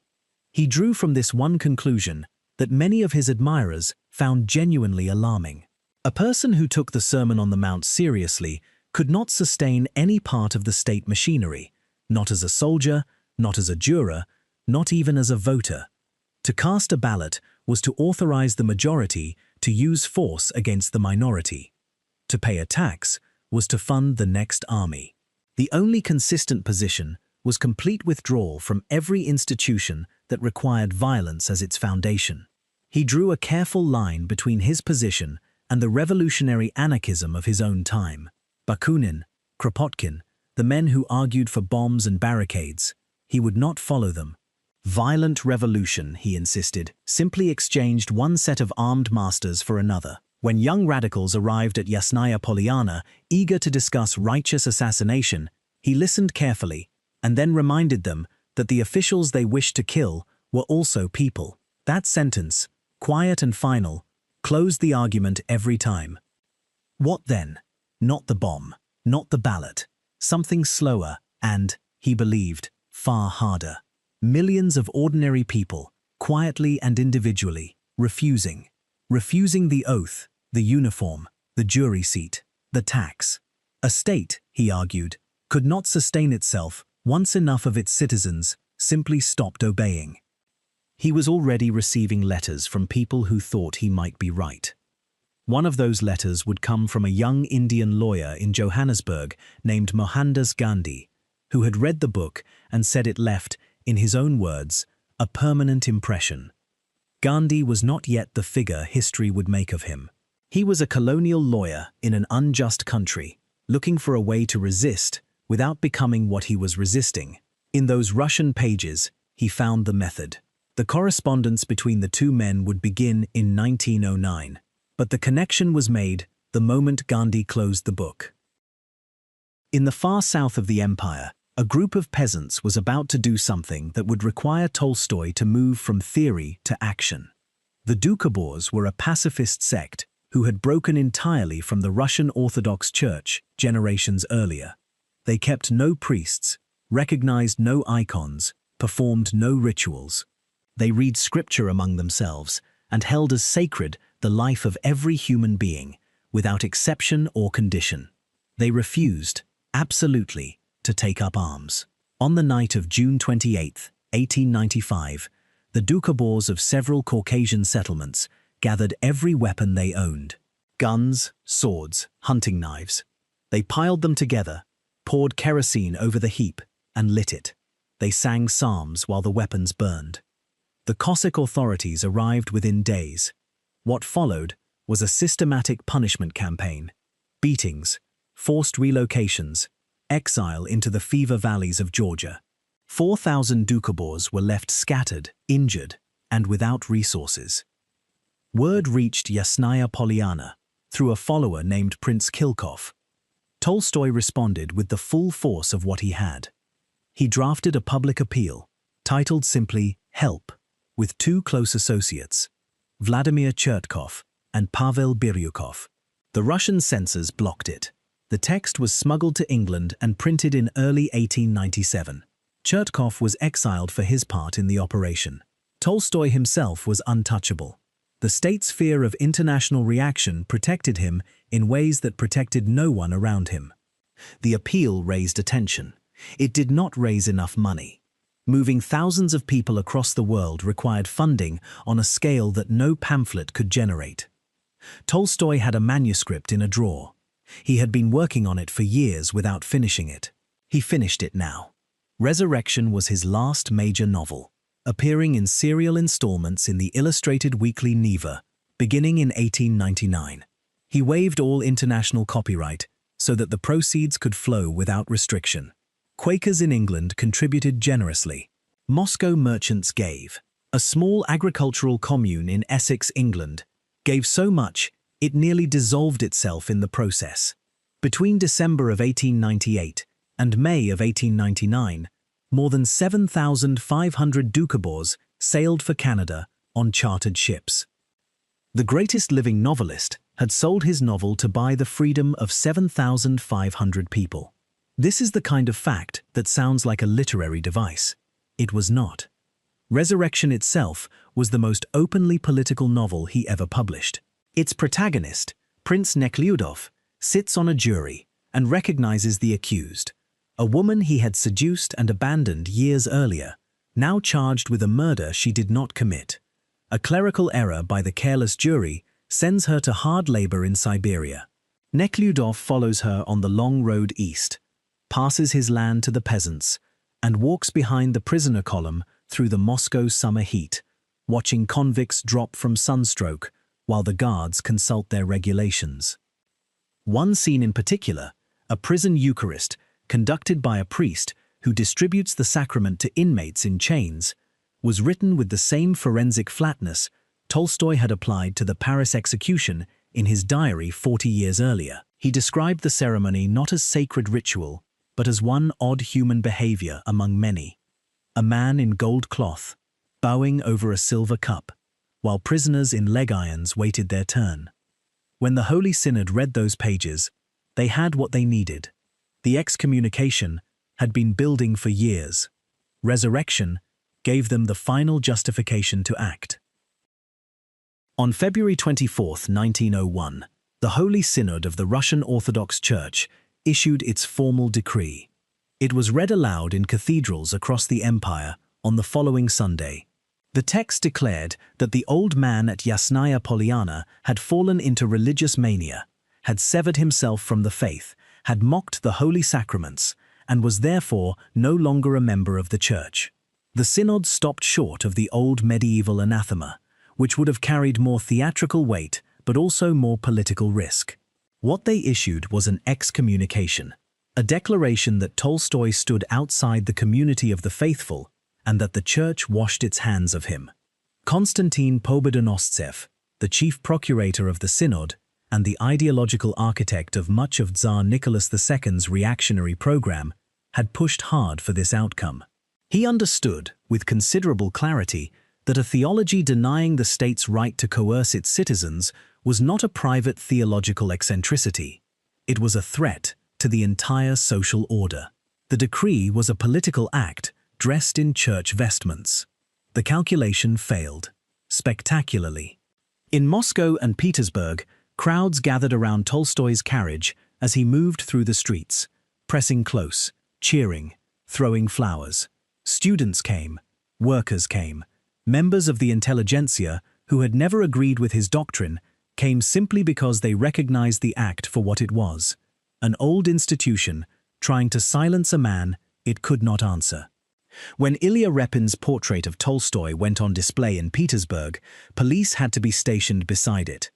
He drew from this one conclusion that many of his admirers found genuinely alarming. A person who took the Sermon on the Mount seriously could not sustain any part of the state machinery, not as a soldier, not as a juror, not even as a voter. To cast a ballot was to authorize the majority to use force against the minority. To pay a tax was to fund the next army. The only consistent position was complete withdrawal from every institution that required violence as its foundation. He drew a careful line between his position and the revolutionary anarchism of his own time. Bakunin, Kropotkin, the men who argued for bombs and barricades, he would not follow them. Violent revolution, he insisted, simply exchanged one set of armed masters for another. When young radicals arrived at Yasnaya Polyana, eager to discuss righteous assassination, he listened carefully and then reminded them that the officials they wished to kill were also people. That sentence, quiet and final, closed the argument every time. What then? Not the bomb, not the ballot. Something slower and, he believed, far harder. Millions of ordinary people, quietly and individually, refusing the oath, the uniform, the jury seat, the tax. A state, he argued, could not sustain itself once enough of its citizens simply stopped obeying. He was already receiving letters from people who thought he might be right. One of those letters would come from a young Indian lawyer in Johannesburg named Mohandas Gandhi, who had read the book and said it left, in his own words, a permanent impression. Gandhi was not yet the figure history would make of him. He was a colonial lawyer in an unjust country, looking for a way to resist without becoming what he was resisting. In those Russian pages, he found the method. The correspondence between the two men would begin in 1909, but the connection was made the moment Gandhi closed the book. In the far south of the empire, a group of peasants was about to do something that would require Tolstoy to move from theory to action. The Doukhobors were a pacifist sect who had broken entirely from the Russian Orthodox Church generations earlier. They kept no priests, recognized no icons, performed no rituals. They read scripture among themselves and held as sacred the life of every human being, without exception or condition. They refused, absolutely, to take up arms. On the night of June 28, 1895, the Doukhobors of several Caucasian settlements gathered every weapon they owned. Guns, swords, hunting knives. They piled them together, poured kerosene over the heap, and lit it. They sang psalms while the weapons burned. The Cossack authorities arrived within days. What followed was a systematic punishment campaign: beatings, forced relocations, exile into the fever valleys of Georgia. 4,000 Doukhobors were left scattered, injured, and without resources. Word reached Yasnaya Polyana through a follower named Prince Khilkov. Tolstoy responded with the full force of what he had. He drafted a public appeal, titled simply "Help," with two close associates, Vladimir Chertkov and Pavel Biryukov. The Russian censors blocked it. The text was smuggled to England and printed in early 1897. Chertkov was exiled for his part in the operation. Tolstoy himself was untouchable. The state's fear of international reaction protected him in ways that protected no one around him. The appeal raised attention. It did not raise enough money. Moving thousands of people across the world required funding on a scale that no pamphlet could generate. Tolstoy had a manuscript in a drawer. He had been working on it for years without finishing it. He finished it now. Resurrection was his last major novel, appearing in serial installments in the illustrated weekly Neva, beginning in 1899. He waived all international copyright so that the proceeds could flow without restriction. Quakers in England contributed generously. Moscow merchants gave. A small agricultural commune in Essex, England, gave so much it nearly dissolved itself in the process. Between December of 1898 and May of 1899, more than 7,500 Doukhobors sailed for Canada on chartered ships. The greatest living novelist had sold his novel to buy the freedom of 7,500 people. This is the kind of fact that sounds like a literary device. It was not. Resurrection itself was the most openly political novel he ever published. Its protagonist, Prince Nekhlyudov, sits on a jury and recognizes the accused, a woman he had seduced and abandoned years earlier, now charged with a murder she did not commit. A clerical error by the careless jury sends her to hard labor in Siberia. Nekhlyudov follows her on the long road east, passes his land to the peasants, and walks behind the prisoner column through the Moscow summer heat, watching convicts drop from sunstroke while the guards consult their regulations. One scene in particular, a prison Eucharist conducted by a priest who distributes the sacrament to inmates in chains, was written with the same forensic flatness Tolstoy had applied to the Paris execution in his diary 40 years earlier. He described the ceremony not as sacred ritual, but as one odd human behavior among many. A man in gold cloth, bowing over a silver cup, while prisoners in leg irons waited their turn. When the Holy Synod read those pages, they had what they needed. The excommunication had been building for years. Resurrection gave them the final justification to act. On February 24, 1901, the Holy Synod of the Russian Orthodox Church issued its formal decree. It was read aloud in cathedrals across the empire on the following Sunday. The text declared that the old man at Yasnaya Polyana had fallen into religious mania, had severed himself from the faith, had mocked the holy sacraments, and was therefore no longer a member of the Church. The Synod stopped short of the old medieval anathema, which would have carried more theatrical weight but also more political risk. What they issued was an excommunication, a declaration that Tolstoy stood outside the community of the faithful and that the Church washed its hands of him. Konstantin Pobedonostsev, the chief procurator of the Synod and the ideological architect of much of Tsar Nicholas II's reactionary program, had pushed hard for this outcome. He understood, with considerable clarity, that a theology denying the state's right to coerce its citizens was not a private theological eccentricity. It was a threat to the entire social order. The decree was a political act dressed in church vestments. The calculation failed, spectacularly. In Moscow and Petersburg, crowds gathered around Tolstoy's carriage as he moved through the streets, pressing close, cheering, throwing flowers. Students came, workers came, members of the intelligentsia who had never agreed with his doctrine came simply because they recognized the act for what it was, an old institution trying to silence a man it could not answer. When Ilya Repin's portrait of Tolstoy went on display in Petersburg, police had to be stationed beside it.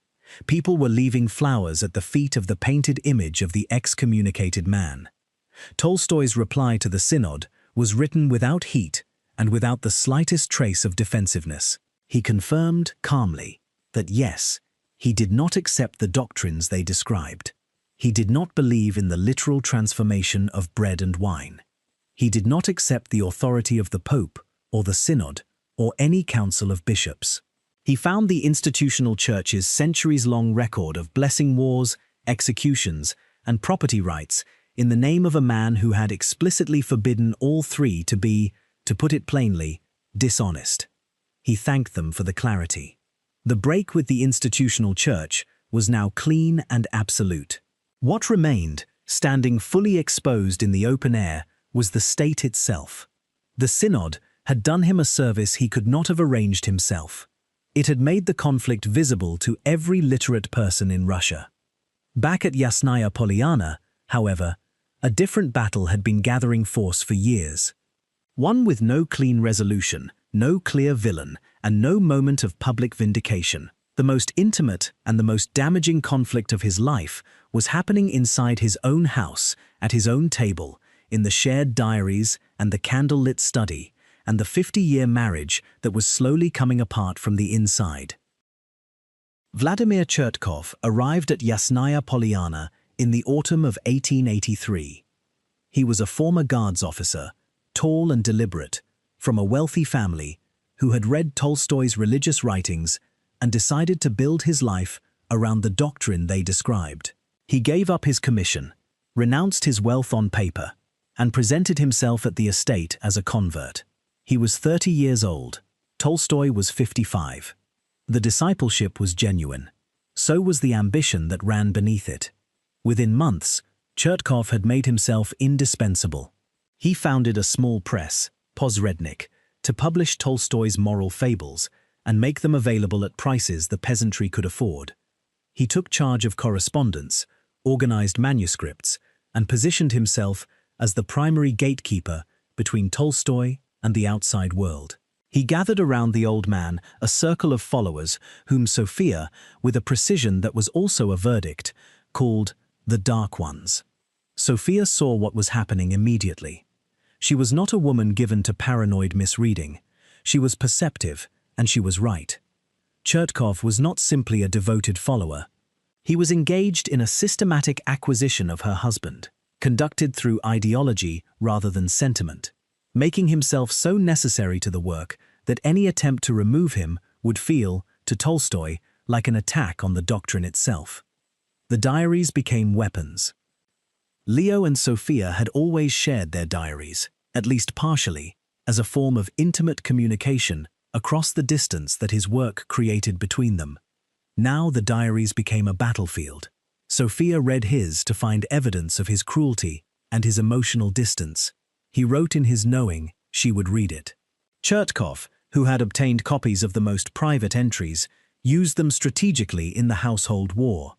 People were leaving flowers at the feet of the painted image of the excommunicated man. Tolstoy's reply to the Synod was written without heat and without the slightest trace of defensiveness. He confirmed calmly that yes, he did not accept the doctrines they described. He did not believe in the literal transformation of bread and wine. He did not accept the authority of the Pope or the Synod or any council of bishops. He found the institutional church's centuries-long record of blessing wars, executions, and property rights in the name of a man who had explicitly forbidden all three to be, to put it plainly, dishonest. He thanked them for the clarity. The break with the institutional church was now clean and absolute. What remained, standing fully exposed in the open air, was the state itself. The Synod had done him a service he could not have arranged himself. It had made the conflict visible to every literate person in Russia. Back at Yasnaya Polyana, however, a different battle had been gathering force for years. One with no clean resolution, no clear villain, and no moment of public vindication. The most intimate and the most damaging conflict of his life was happening inside his own house, at his own table, in the shared diaries and the candle-lit study, and the 50-year marriage that was slowly coming apart from the inside. Vladimir Chertkov arrived at Yasnaya Polyana in the autumn of 1883. He was a former guards officer, tall and deliberate, from a wealthy family, who had read Tolstoy's religious writings and decided to build his life around the doctrine they described. He gave up his commission, renounced his wealth on paper, and presented himself at the estate as a convert. He was 30 years old. Tolstoy was 55. The discipleship was genuine. So was the ambition that ran beneath it. Within months, Chertkov had made himself indispensable. He founded a small press, Posrednik, to publish Tolstoy's moral fables and make them available at prices the peasantry could afford. He took charge of correspondence, organized manuscripts, and positioned himself as the primary gatekeeper between Tolstoy and the outside world. He gathered around the old man a circle of followers whom Sophia, with a precision that was also a verdict, called the Dark Ones. Sophia saw what was happening immediately. She was not a woman given to paranoid misreading. She was perceptive, and she was right. Chertkov was not simply a devoted follower. He was engaged in a systematic acquisition of her husband, conducted through ideology rather than sentiment, making himself so necessary to the work that any attempt to remove him would feel, to Tolstoy, like an attack on the doctrine itself. The diaries became weapons. Leo and Sophia had always shared their diaries, at least partially, as a form of intimate communication across the distance that his work created between them. Now the diaries became a battlefield. Sophia read his to find evidence of his cruelty and his emotional distance. He wrote in his knowing she would read it. Chertkov, who had obtained copies of the most private entries, used them strategically in the household war.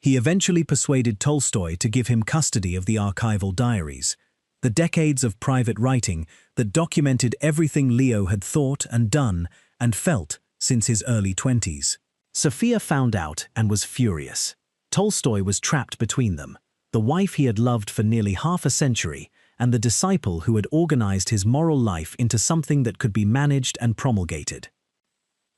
He eventually persuaded Tolstoy to give him custody of the archival diaries, the decades of private writing that documented everything Leo had thought and done and felt since his early 20s. Sophia found out and was furious. Tolstoy was trapped between them, the wife he had loved for nearly half a century and the disciple who had organized his moral life into something that could be managed and promulgated.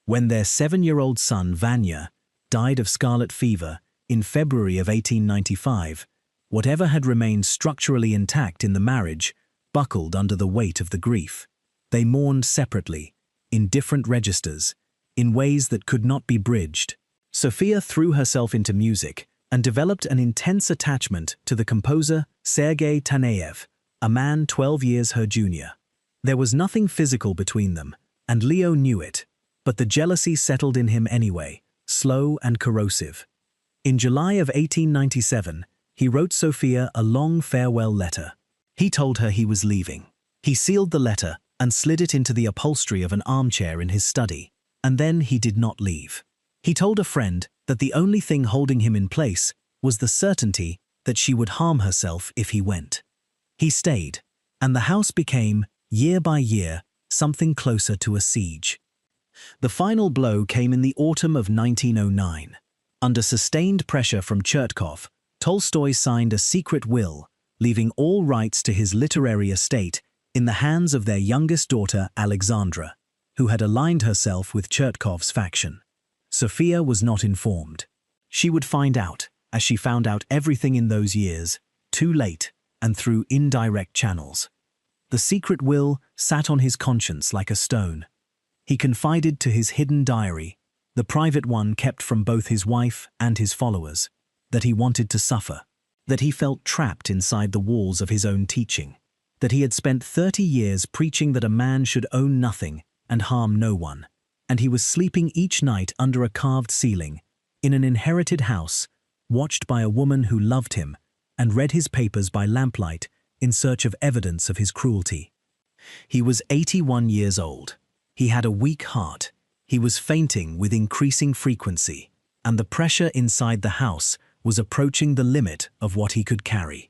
When their 7-year-old son, Vanya, died of scarlet fever in February of 1895, whatever had remained structurally intact in the marriage buckled under the weight of the grief. They mourned separately, in different registers, in ways that could not be bridged. Sophia threw herself into music and developed an intense attachment to the composer Sergei Taneyev, a man 12 years her junior. There was nothing physical between them, and Leo knew it, but the jealousy settled in him anyway, slow and corrosive. In July of 1897, he wrote Sophia a long farewell letter. He told her he was leaving. He sealed the letter and slid it into the upholstery of an armchair in his study, and then he did not leave. He told a friend that the only thing holding him in place was the certainty that she would harm herself if he went. He stayed, and the house became, year by year, something closer to a siege. The final blow came in the autumn of 1909. Under sustained pressure from Chertkov, Tolstoy signed a secret will, leaving all rights to his literary estate in the hands of their youngest daughter, Alexandra, who had aligned herself with Chertkov's faction. Sophia was not informed. She would find out, as she found out everything in those years, too late and through indirect channels. The secret will sat on his conscience like a stone. He confided to his hidden diary, the private one kept from both his wife and his followers, that he wanted to suffer, that he felt trapped inside the walls of his own teaching, that he had spent 30 years preaching that a man should own nothing and harm no one, and he was sleeping each night under a carved ceiling, in an inherited house, watched by a woman who loved him and read his papers by lamplight in search of evidence of his cruelty. He was 81 years old. He had a weak heart. He was fainting with increasing frequency, and the pressure inside the house was approaching the limit of what he could carry.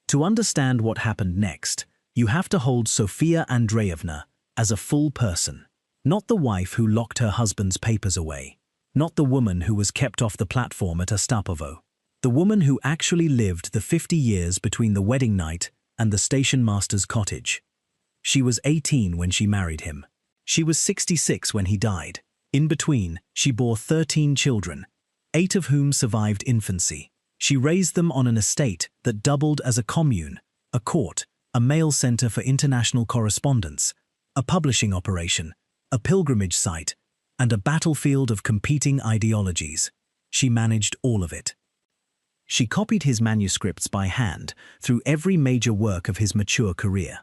To understand what happened next, you have to hold Sofia Andreevna as a full person, not the wife who locked her husband's papers away, not the woman who was kept off the platform at Ostapovo, the woman who actually lived the 50 years between the wedding night and the station master's cottage. She was 18 when she married him. She was 66 when he died. In between, she bore 13 children, 8 of whom survived infancy. She raised them on an estate that doubled as a commune, a court, a mail center for international correspondence, a publishing operation, a pilgrimage site, and a battlefield of competing ideologies. She managed all of it. She copied his manuscripts by hand through every major work of his mature career.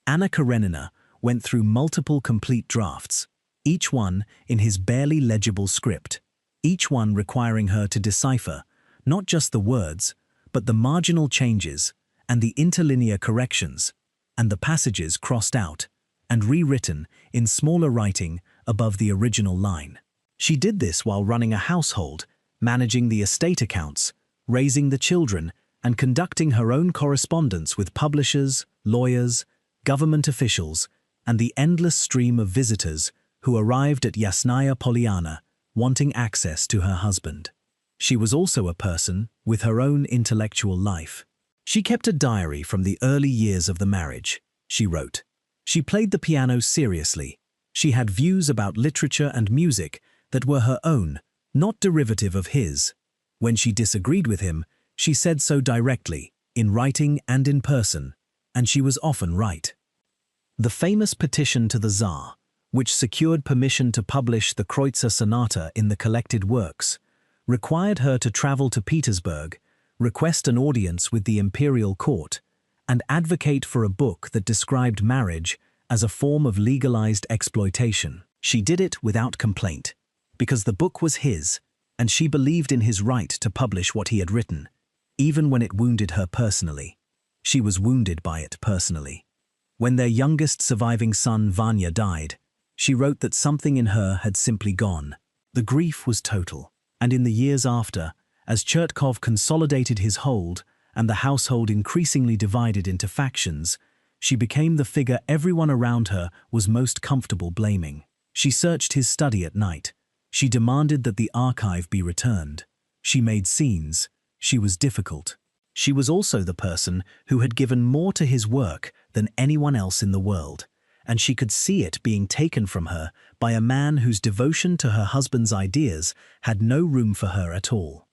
Anna Karenina went through multiple complete drafts, each one in his barely legible script, each one requiring her to decipher not just the words, but the marginal changes and the interlinear corrections, and the passages crossed out and rewritten in smaller writing above the original line. She did this while running a household, managing the estate accounts, raising the children, and conducting her own correspondence with publishers, lawyers, government officials, and the endless stream of visitors who arrived at Yasnaya Polyana wanting access to her husband. She was also a person with her own intellectual life. She kept a diary from the early years of the marriage. She wrote. She played the piano seriously. She had views about literature and music that were her own, not derivative of his. When she disagreed with him, she said so directly, in writing and in person, and she was often right. The famous petition to the Tsar, which secured permission to publish the Kreutzer Sonata in the collected works, required her to travel to Petersburg, request an audience with the imperial court, and advocate for a book that described marriage as a form of legalized exploitation. She did it without complaint, because the book was his, and she believed in his right to publish what he had written, even when it wounded her personally. She was wounded by it personally. When their youngest surviving son, Vanya, died, she wrote that something in her had simply gone. The grief was total, and in the years after, as Chertkov consolidated his hold and the household increasingly divided into factions, she became the figure everyone around her was most comfortable blaming. She searched his study at night. She demanded that the archive be returned. She made scenes. She was difficult. She was also the person who had given more to his work than anyone else in the world, and she could see it being taken from her by a man whose devotion to her husband's ideas had no room for her at all.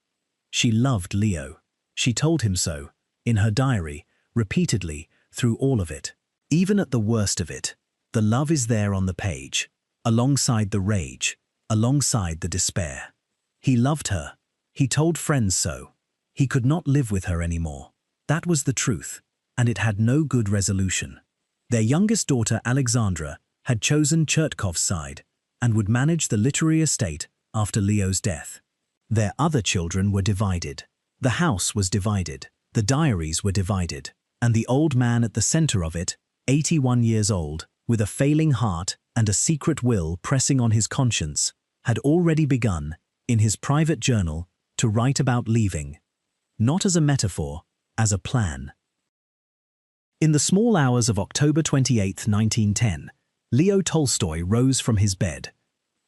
She loved Leo. She told him so, in her diary, repeatedly, through all of it. Even at the worst of it, the love is there on the page, alongside the rage, alongside the despair. He loved her. He told friends so. He could not live with her anymore. That was the truth, and it had no good resolution. Their youngest daughter, Alexandra, had chosen Chertkov's side and would manage the literary estate after Leo's death. Their other children were divided. The house was divided. The diaries were divided. And the old man at the center of it, 81 years old, with a failing heart and a secret will pressing on his conscience, had already begun, in his private journal, to write about leaving. Not as a metaphor, as a plan. In the small hours of October 28, 1910, Leo Tolstoy rose from his bed.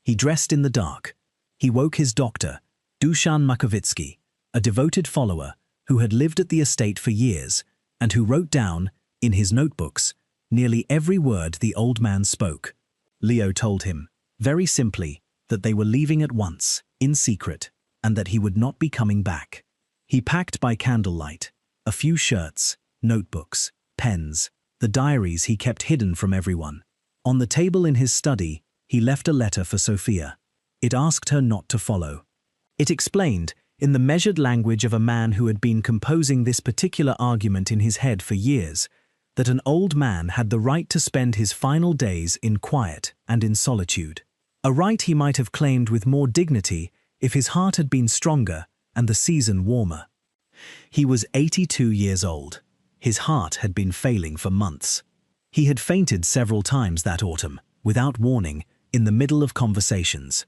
He dressed in the dark. He woke his doctor, Dusan Makovitsky, a devoted follower who had lived at the estate for years and who wrote down, in his notebooks, nearly every word the old man spoke. Leo told him, very simply, that they were leaving at once, in secret, and that he would not be coming back. He packed by candlelight, a few shirts, notebooks, pens, the diaries he kept hidden from everyone. On the table in his study, he left a letter for Sophia. It asked her not to follow. It explained, in the measured language of a man who had been composing this particular argument in his head for years, that an old man had the right to spend his final days in quiet and in solitude. A right he might have claimed with more dignity if his heart had been stronger and the season warmer. He was 82 years old. His heart had been failing for months. He had fainted several times that autumn, without warning, in the middle of conversations.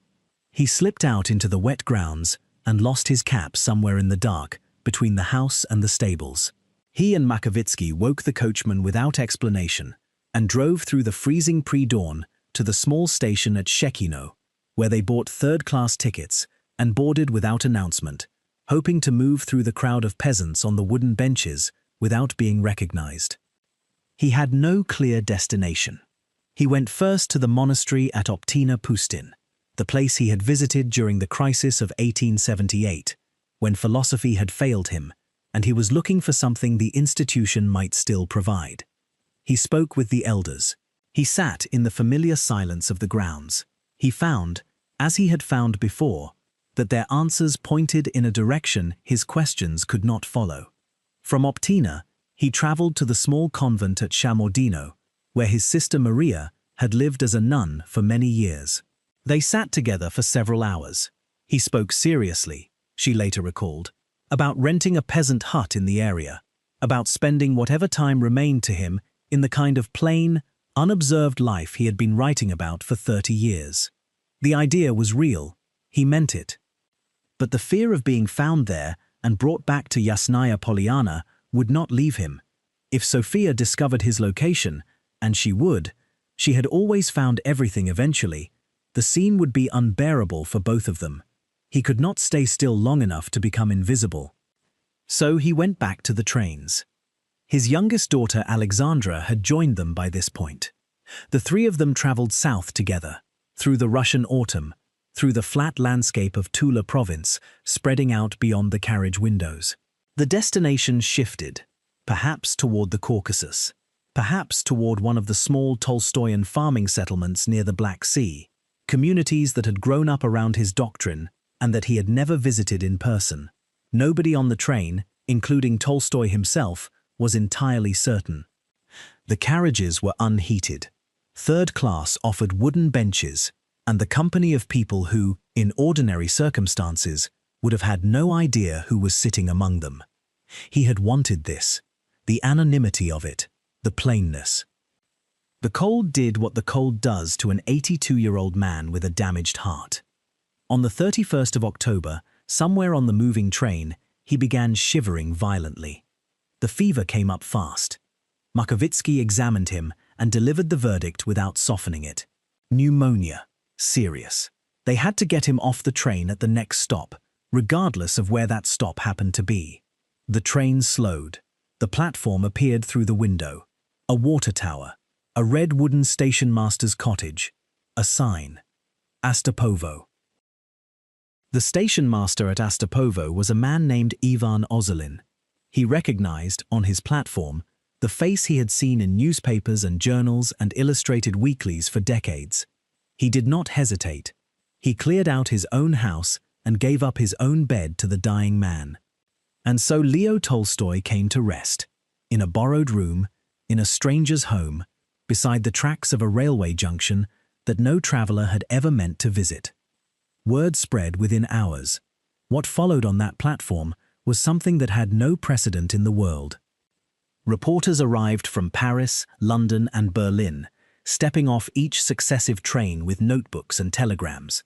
He slipped out into the wet grounds and lost his cap somewhere in the dark between the house and the stables. He and Makovitsky woke the coachman without explanation and drove through the freezing pre-dawn to the small station at Shekino, where they bought third-class tickets and boarded without announcement, hoping to move through the crowd of peasants on the wooden benches without being recognized. He had no clear destination. He went first to the monastery at Optina Pustin, the place he had visited during the crisis of 1878, when philosophy had failed him, and he was looking for something the institution might still provide. He spoke with the elders. He sat in the familiar silence of the grounds. He found, as he had found before, that their answers pointed in a direction his questions could not follow. From Optina, he traveled to the small convent at Shamordino, where his sister Maria had lived as a nun for many years. They sat together for several hours. He spoke seriously, she later recalled, about renting a peasant hut in the area, about spending whatever time remained to him in the kind of plain, unobserved life he had been writing about for 30 years. The idea was real. He meant it. But the fear of being found there and brought back to Yasnaya Polyana would not leave him. If Sophia discovered his location, and she would, she had always found everything eventually, the scene would be unbearable for both of them. He could not stay still long enough to become invisible. So he went back to the trains. His youngest daughter Alexandra had joined them by this point. The three of them traveled south together, through the Russian autumn, through the flat landscape of Tula province, spreading out beyond the carriage windows. The destination shifted, perhaps toward the Caucasus, perhaps toward one of the small Tolstoyan farming settlements near the Black Sea, communities that had grown up around his doctrine and that he had never visited in person. Nobody on the train, including Tolstoy himself, was entirely certain. The carriages were unheated. Third class offered wooden benches, and the company of people who, in ordinary circumstances, would have had no idea who was sitting among them. He had wanted this, the anonymity of it, the plainness. The cold did what the cold does to an 82-year-old man with a damaged heart. On the 31st of October, somewhere on the moving train, he began shivering violently. The fever came up fast. Makovitsky examined him and delivered the verdict without softening it. Pneumonia. Serious. They had to get him off the train at the next stop, regardless of where that stop happened to be. The train slowed. The platform appeared through the window. A water tower. A red wooden station master's cottage. A sign. Astapovo. The station master at Astapovo was a man named Ivan Ozolin. He recognized, on his platform, the face he had seen in newspapers and journals and illustrated weeklies for decades. He did not hesitate. He cleared out his own house and gave up his own bed to the dying man. And so Leo Tolstoy came to rest, in a borrowed room, in a stranger's home, beside the tracks of a railway junction that no traveler had ever meant to visit. Word spread within hours. What followed on that platform was something that had no precedent in the world. Reporters arrived from Paris, London, and Berlin, stepping off each successive train with notebooks and telegrams.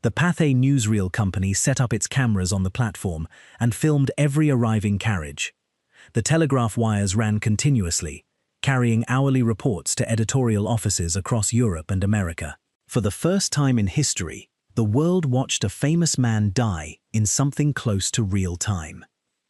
The Pathé newsreel company set up its cameras on the platform and filmed every arriving carriage. The telegraph wires ran continuously, carrying hourly reports to editorial offices across Europe and America. For the first time in history, the world watched a famous man die in something close to real time.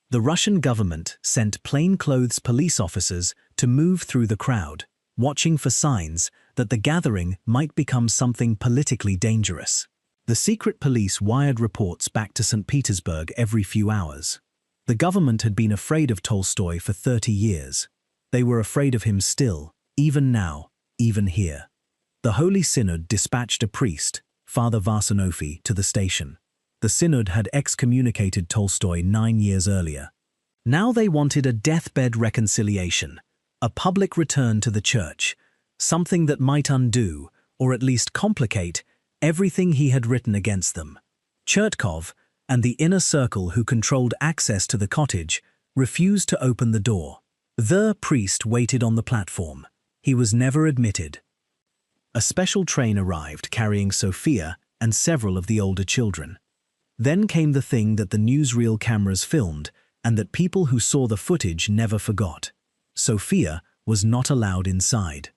The Russian government sent plainclothes police officers to move through the crowd, watching for signs that the gathering might become something politically dangerous. The secret police wired reports back to St. Petersburg every few hours. The government had been afraid of Tolstoy for 30 years. They were afraid of him still, even now, even here. The Holy Synod dispatched a priest, Father Varsanofi, to the station. The Synod had excommunicated Tolstoy 9 years earlier. Now they wanted a deathbed reconciliation, a public return to the church, something that might undo, or at least complicate, everything he had written against them. Chertkov and the inner circle who controlled access to the cottage refused to open the door. The priest waited on the platform. He was never admitted. A special train arrived carrying Sophia and several of the older children. Then came the thing that the newsreel cameras filmed and that people who saw the footage never forgot. Sophia was not allowed inside.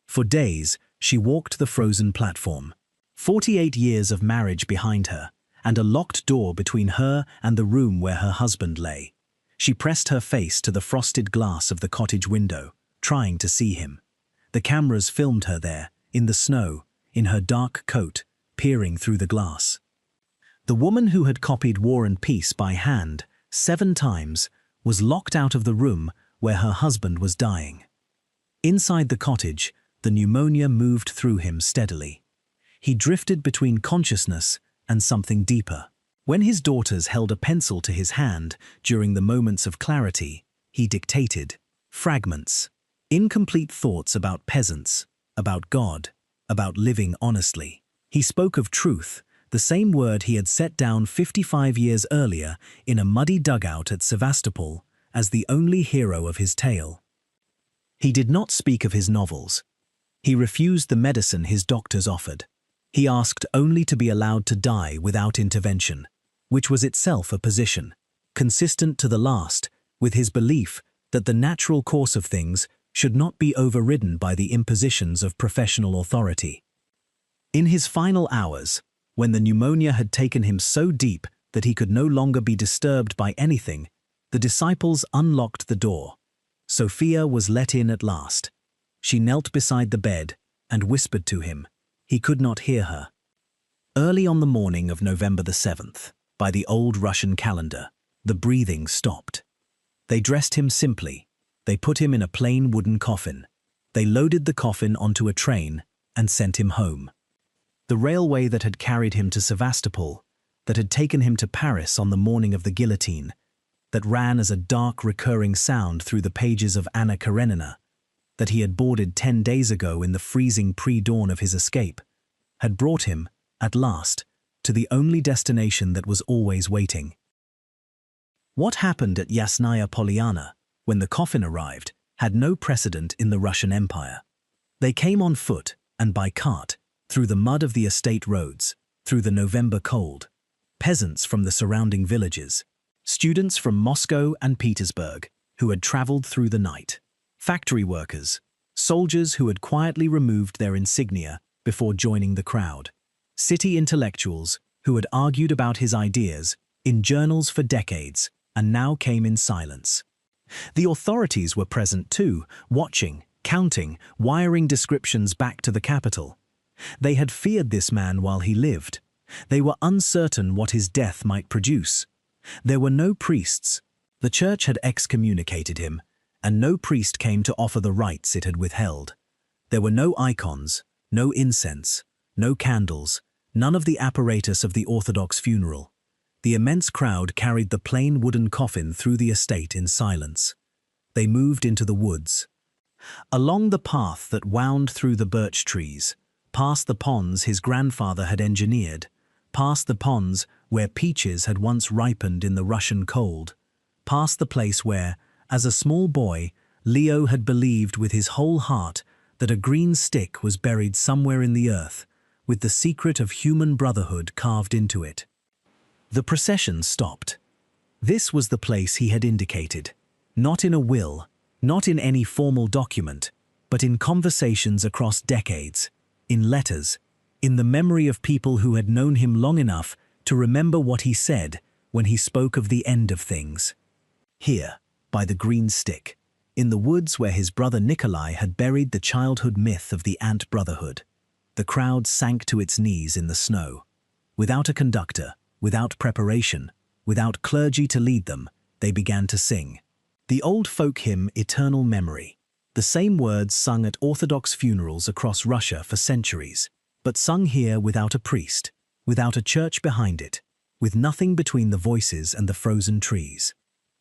For days, she walked the frozen platform. 48 years of marriage behind her, and a locked door between her and the room where her husband lay. She pressed her face to the frosted glass of the cottage window, trying to see him. The cameras filmed her there, in the snow, in her dark coat, peering through the glass. The woman who had copied War and Peace by hand 7 times was locked out of the room where her husband was dying. Inside the cottage, the pneumonia moved through him steadily. He drifted between consciousness and something deeper. When his daughters held a pencil to his hand during the moments of clarity, he dictated fragments, incomplete thoughts about peasants, about God, about living honestly. He spoke of truth, the same word he had set down 55 years earlier in a muddy dugout at Sevastopol as the only hero of his tale. He did not speak of his novels. He refused the medicine his doctors offered. He asked only to be allowed to die without intervention, which was itself a position, consistent to the last, with his belief that the natural course of things should not be overridden by the impositions of professional authority. In his final hours, when the pneumonia had taken him so deep that he could no longer be disturbed by anything, the disciples unlocked the door. Sophia was let in at last. She knelt beside the bed and whispered to him. He could not hear her. Early on the morning of November the 7th, by the old Russian calendar, the breathing stopped. They dressed him simply. They put him in a plain wooden coffin. They loaded the coffin onto a train and sent him home. The railway that had carried him to Sevastopol, that had taken him to Paris on the morning of the guillotine, that ran as a dark recurring sound through the pages of Anna Karenina, that he had boarded 10 days ago in the freezing pre-dawn of his escape, had brought him, at last, to the only destination that was always waiting. What happened at Yasnaya Polyana, when the coffin arrived, had no precedent in the Russian Empire. They came on foot and by cart, through the mud of the estate roads, through the November cold, peasants from the surrounding villages, students from Moscow and Petersburg who had traveled through the night, factory workers, soldiers who had quietly removed their insignia before joining the crowd, city intellectuals who had argued about his ideas in journals for decades and now came in silence. The authorities were present too, watching, counting, wiring descriptions back to the capital. They had feared this man while he lived. They were uncertain what his death might produce. There were no priests. The church had excommunicated him, and no priest came to offer the rites it had withheld. There were no icons, no incense, no candles, none of the apparatus of the Orthodox funeral. The immense crowd carried the plain wooden coffin through the estate in silence. They moved into the woods. Along the path that wound through the birch trees, past the ponds his grandfather had engineered, past the ponds where peaches had once ripened in the Russian cold, past the place where, as a small boy, Leo had believed with his whole heart that a green stick was buried somewhere in the earth, with the secret of human brotherhood carved into it. The procession stopped. This was the place he had indicated, not in a will, not in any formal document, but in conversations across decades, in letters, in the memory of people who had known him long enough to remember what he said when he spoke of the end of things. Here, by the green stick, in the woods where his brother Nikolai had buried the childhood myth of the ant brotherhood, the crowd sank to its knees in the snow. Without a conductor, without preparation, without clergy to lead them, they began to sing. The old folk hymn Eternal Memory, the same words sung at Orthodox funerals across Russia for centuries, but sung here without a priest, without a church behind it, with nothing between the voices and the frozen trees.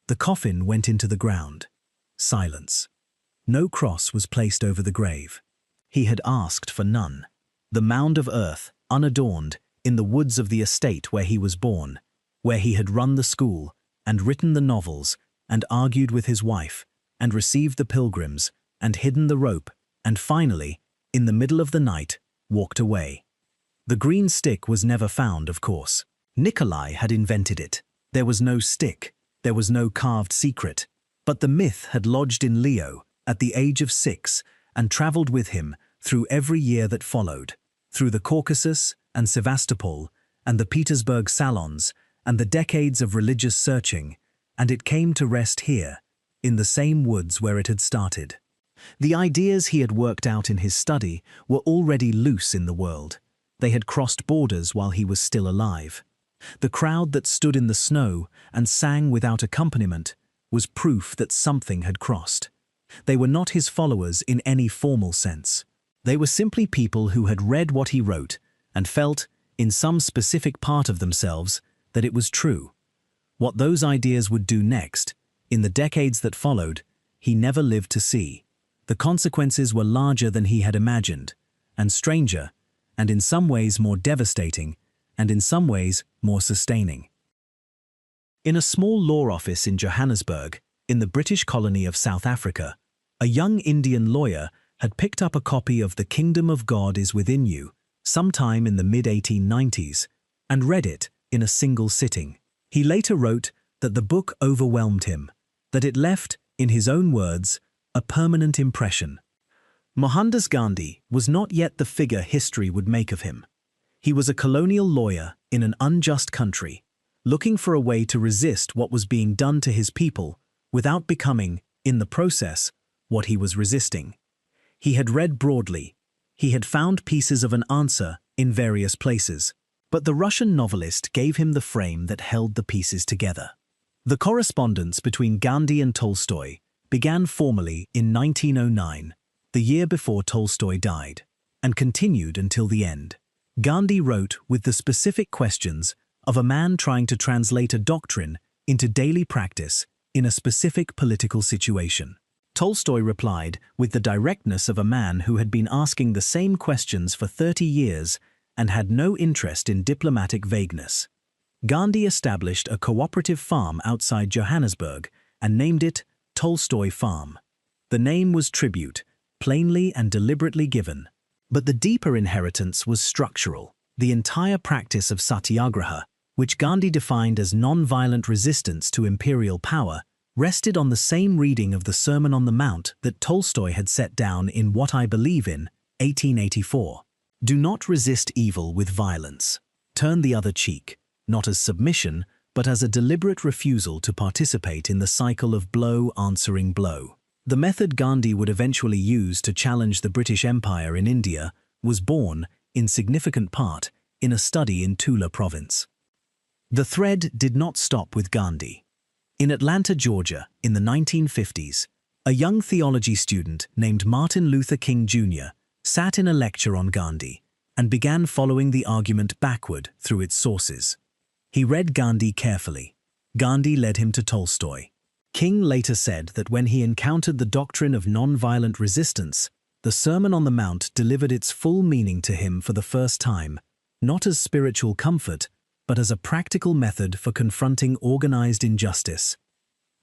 The coffin went into the ground. Silence. No cross was placed over the grave. He had asked for none. The mound of earth, unadorned, in the woods of the estate where he was born, where he had run the school, and written the novels, and argued with his wife, and received the pilgrims, and hidden the rope, and finally, in the middle of the night, walked away. The green stick was never found, of course. Nikolai had invented it. There was no stick. There was no carved secret. But the myth had lodged in Leo at the age of 6 and traveled with him through every year that followed, through the Caucasus and Sevastopol and the Petersburg salons and the decades of religious searching, and it came to rest here, in the same woods where it had started. The ideas he had worked out in his study were already loose in the world. They had crossed borders while he was still alive. The crowd that stood in the snow and sang without accompaniment was proof that something had crossed. They were not his followers in any formal sense. They were simply people who had read what he wrote and felt, in some specific part of themselves, that it was true. What those ideas would do next, in the decades that followed, he never lived to see. The consequences were larger than he had imagined, and stranger, and in some ways more devastating, and in some ways more sustaining. In a small law office in Johannesburg, in the British colony of South Africa, a young Indian lawyer had picked up a copy of The Kingdom of God is Within You sometime in the mid-1890s and read it in a single sitting. He later wrote that the book overwhelmed him, that it left, in his own words, a permanent impression. Mohandas Gandhi was not yet the figure history would make of him. He was a colonial lawyer in an unjust country, looking for a way to resist what was being done to his people without becoming, in the process, what he was resisting. He had read broadly. He had found pieces of an answer in various places, But the Russian novelist gave him the frame that held the pieces together. The correspondence between Gandhi and Tolstoy began formally in 1909, the year before Tolstoy died, and continued until the end. Gandhi wrote with the specific questions of a man trying to translate a doctrine into daily practice in a specific political situation. Tolstoy replied with the directness of a man who had been asking the same questions for 30 years and had no interest in diplomatic vagueness. Gandhi established a cooperative farm outside Johannesburg and named it Tolstoy Farm. The name was tribute, plainly and deliberately given. But the deeper inheritance was structural. The entire practice of satyagraha, which Gandhi defined as non-violent resistance to imperial power, rested on the same reading of the Sermon on the Mount that Tolstoy had set down in What I Believe in, 1884. Do not resist evil with violence. Turn the other cheek, not as submission, but as a deliberate refusal to participate in the cycle of blow answering blow. The method Gandhi would eventually use to challenge the British Empire in India was born, in significant part, in a study in Tula province. The thread did not stop with Gandhi. In Atlanta, Georgia, in the 1950s, a young theology student named Martin Luther King Jr. sat in a lecture on Gandhi and began following the argument backward through its sources. He read Gandhi carefully. Gandhi led him to Tolstoy. King later said that when he encountered the doctrine of non-violent resistance, the Sermon on the Mount delivered its full meaning to him for the first time, not as spiritual comfort, but as a practical method for confronting organized injustice.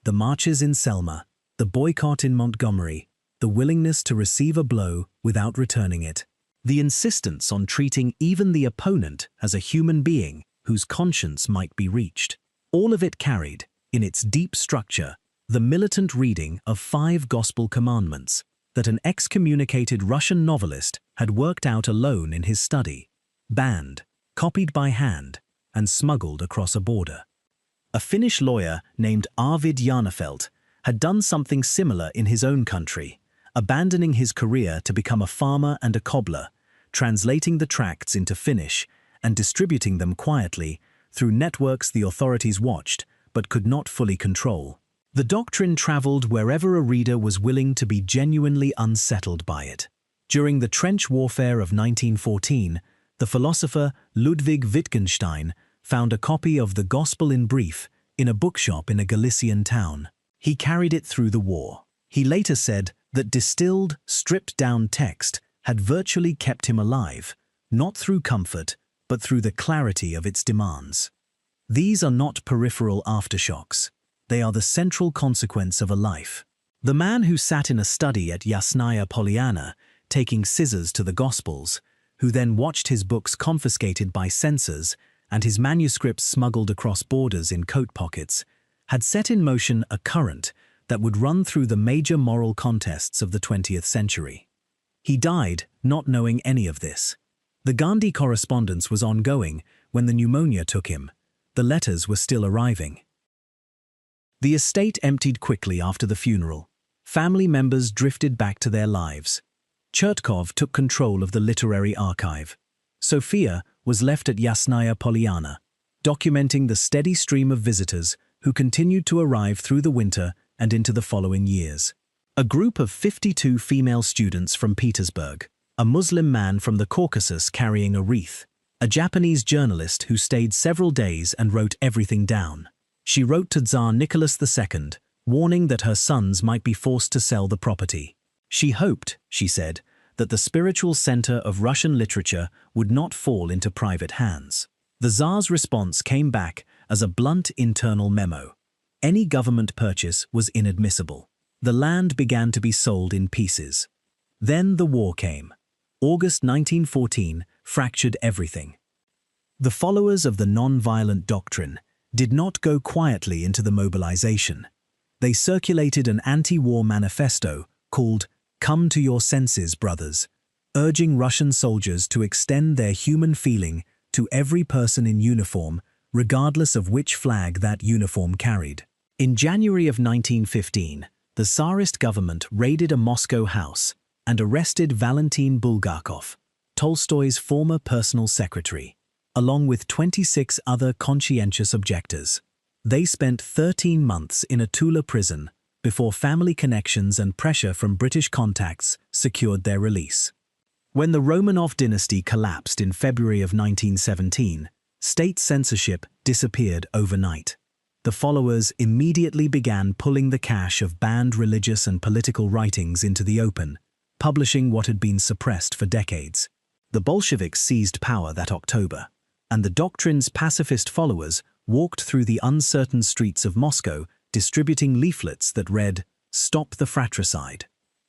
The marches in Selma, the boycott in Montgomery, the willingness to receive a blow without returning it, the insistence on treating even the opponent as a human being whose conscience might be reached. All of it carried, in its deep structure, the militant reading of 5 gospel commandments that an excommunicated Russian novelist had worked out alone in his study, banned, copied by hand, and smuggled across a border. A Finnish lawyer named Arvid Jarnefelt had done something similar in his own country, abandoning his career to become a farmer and a cobbler, translating the tracts into Finnish and distributing them quietly through networks the authorities watched but could not fully control. The doctrine traveled wherever a reader was willing to be genuinely unsettled by it. During the trench warfare of 1914, the philosopher Ludwig Wittgenstein found a copy of the Gospel in Brief in a bookshop in a Galician town. He carried it through the war. He later said that distilled, stripped-down text had virtually kept him alive, not through comfort, but through the clarity of its demands. These are not peripheral aftershocks. They are the central consequence of a life. The man who sat in a study at Yasnaya Polyana, taking scissors to the Gospels, who then watched his books confiscated by censors and his manuscripts smuggled across borders in coat pockets, had set in motion a current that would run through the major moral contests of the 20th century. He died not knowing any of this. The Gandhi correspondence was ongoing when the pneumonia took him. The letters were still arriving. The estate emptied quickly after the funeral. Family members drifted back to their lives. Chertkov took control of the literary archive. Sophia was left at Yasnaya Polyana, documenting the steady stream of visitors who continued to arrive through the winter and into the following years. A group of 52 female students from Petersburg, a Muslim man from the Caucasus carrying a wreath, a Japanese journalist who stayed several days and wrote everything down. She wrote to Tsar Nicholas II, warning that her sons might be forced to sell the property. She hoped, she said, that the spiritual center of Russian literature would not fall into private hands. The Tsar's response came back as a blunt internal memo. Any government purchase was inadmissible. The land began to be sold in pieces. Then the war came. August 1914 fractured everything. The followers of the non-violent doctrine did not go quietly into the mobilization. They circulated an anti-war manifesto called "Come to Your Senses, Brothers," urging Russian soldiers to extend their human feeling to every person in uniform, regardless of which flag that uniform carried. In January of 1915, the Tsarist government raided a Moscow house and arrested Valentin Bulgakov, Tolstoy's former personal secretary. along with 26 other conscientious objectors. They spent 13 months in a Tula prison before family connections and pressure from British contacts secured their release. When the Romanov dynasty collapsed in February of 1917, state censorship disappeared overnight. The followers immediately began pulling the cache of banned religious and political writings into the open, publishing what had been suppressed for decades. The Bolsheviks seized power that October, and the doctrine's pacifist followers walked through the uncertain streets of Moscow distributing leaflets that read, "Stop the fratricide."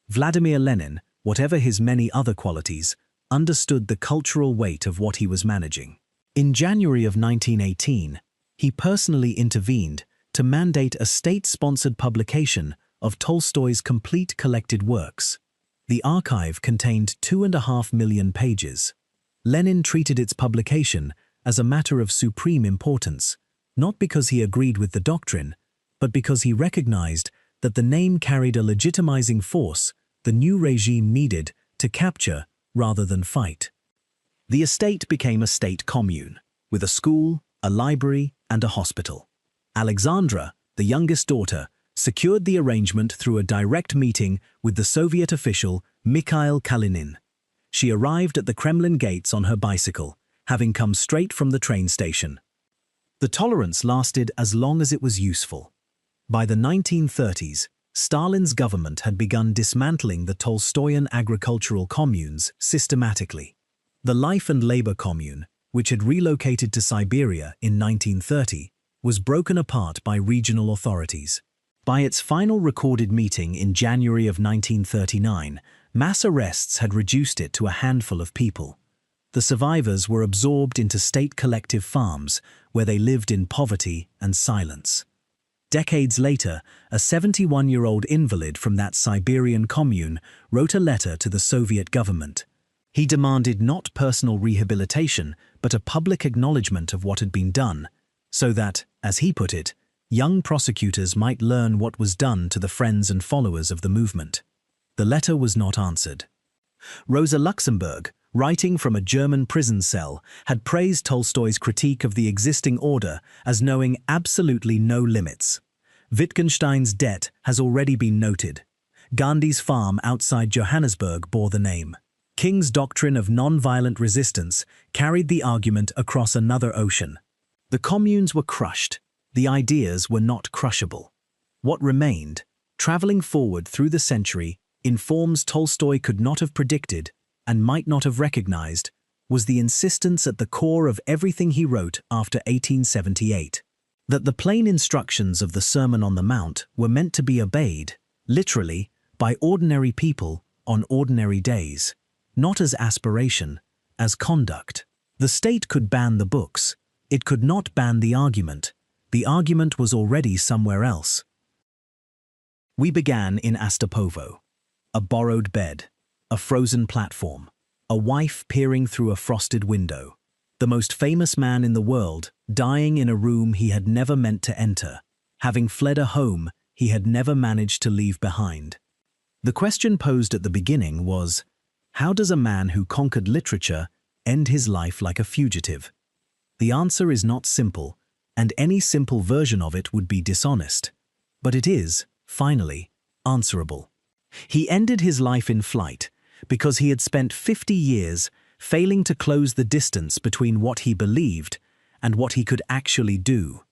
Vladimir Lenin, whatever his many other qualities, understood the cultural weight of what he was managing. In January of 1918, he personally intervened to mandate a state-sponsored publication of Tolstoy's complete collected works. The archive contained 2.5 million pages. Lenin treated its publication as a matter of supreme importance, not because he agreed with the doctrine, but because he recognized that the name carried a legitimizing force the new regime needed to capture rather than fight. The estate became a state commune, with a school, a library, and a hospital. Alexandra, the youngest daughter, secured the arrangement through a direct meeting with the Soviet official Mikhail Kalinin. She arrived at the Kremlin gates on her bicycle, having come straight from the train station. The tolerance lasted as long as it was useful. By the 1930s, Stalin's government had begun dismantling the Tolstoyan agricultural communes systematically. The Life and Labor Commune, which had relocated to Siberia in 1930, was broken apart by regional authorities. By its final recorded meeting in January of 1939, mass arrests had reduced it to a handful of people. The survivors were absorbed into state collective farms, where they lived in poverty and silence. Decades later, a 71-year-old invalid from that Siberian commune wrote a letter to the Soviet government. He demanded not personal rehabilitation, but a public acknowledgement of what had been done, so that, as he put it, young prosecutors might learn what was done to the friends and followers of the movement. The letter was not answered. Rosa Luxemburg, writing from a German prison cell, had praised Tolstoy's critique of the existing order as knowing absolutely no limits. Wittgenstein's debt has already been noted. Gandhi's farm outside Johannesburg bore the name. King's doctrine of non-violent resistance carried the argument across another ocean. The communes were crushed. The ideas were not crushable. What remained, traveling forward through the century, in forms Tolstoy could not have predicted and might not have recognized, was the insistence at the core of everything he wrote after 1878, that the plain instructions of the Sermon on the Mount were meant to be obeyed, literally, by ordinary people on ordinary days, not as aspiration, as conduct. The state could ban the books. It could not ban the argument. The argument was already somewhere else. We began in Astapovo. A borrowed bed, a frozen platform, a wife peering through a frosted window, the most famous man in the world dying in a room he had never meant to enter, having fled a home he had never managed to leave behind. The question posed at the beginning was, how does a man who conquered literature end his life like a fugitive? The answer is not simple, and any simple version of it would be dishonest. But it is, finally, answerable. He ended his life in flight because he had spent 50 years failing to close the distance between what he believed and what he could actually do.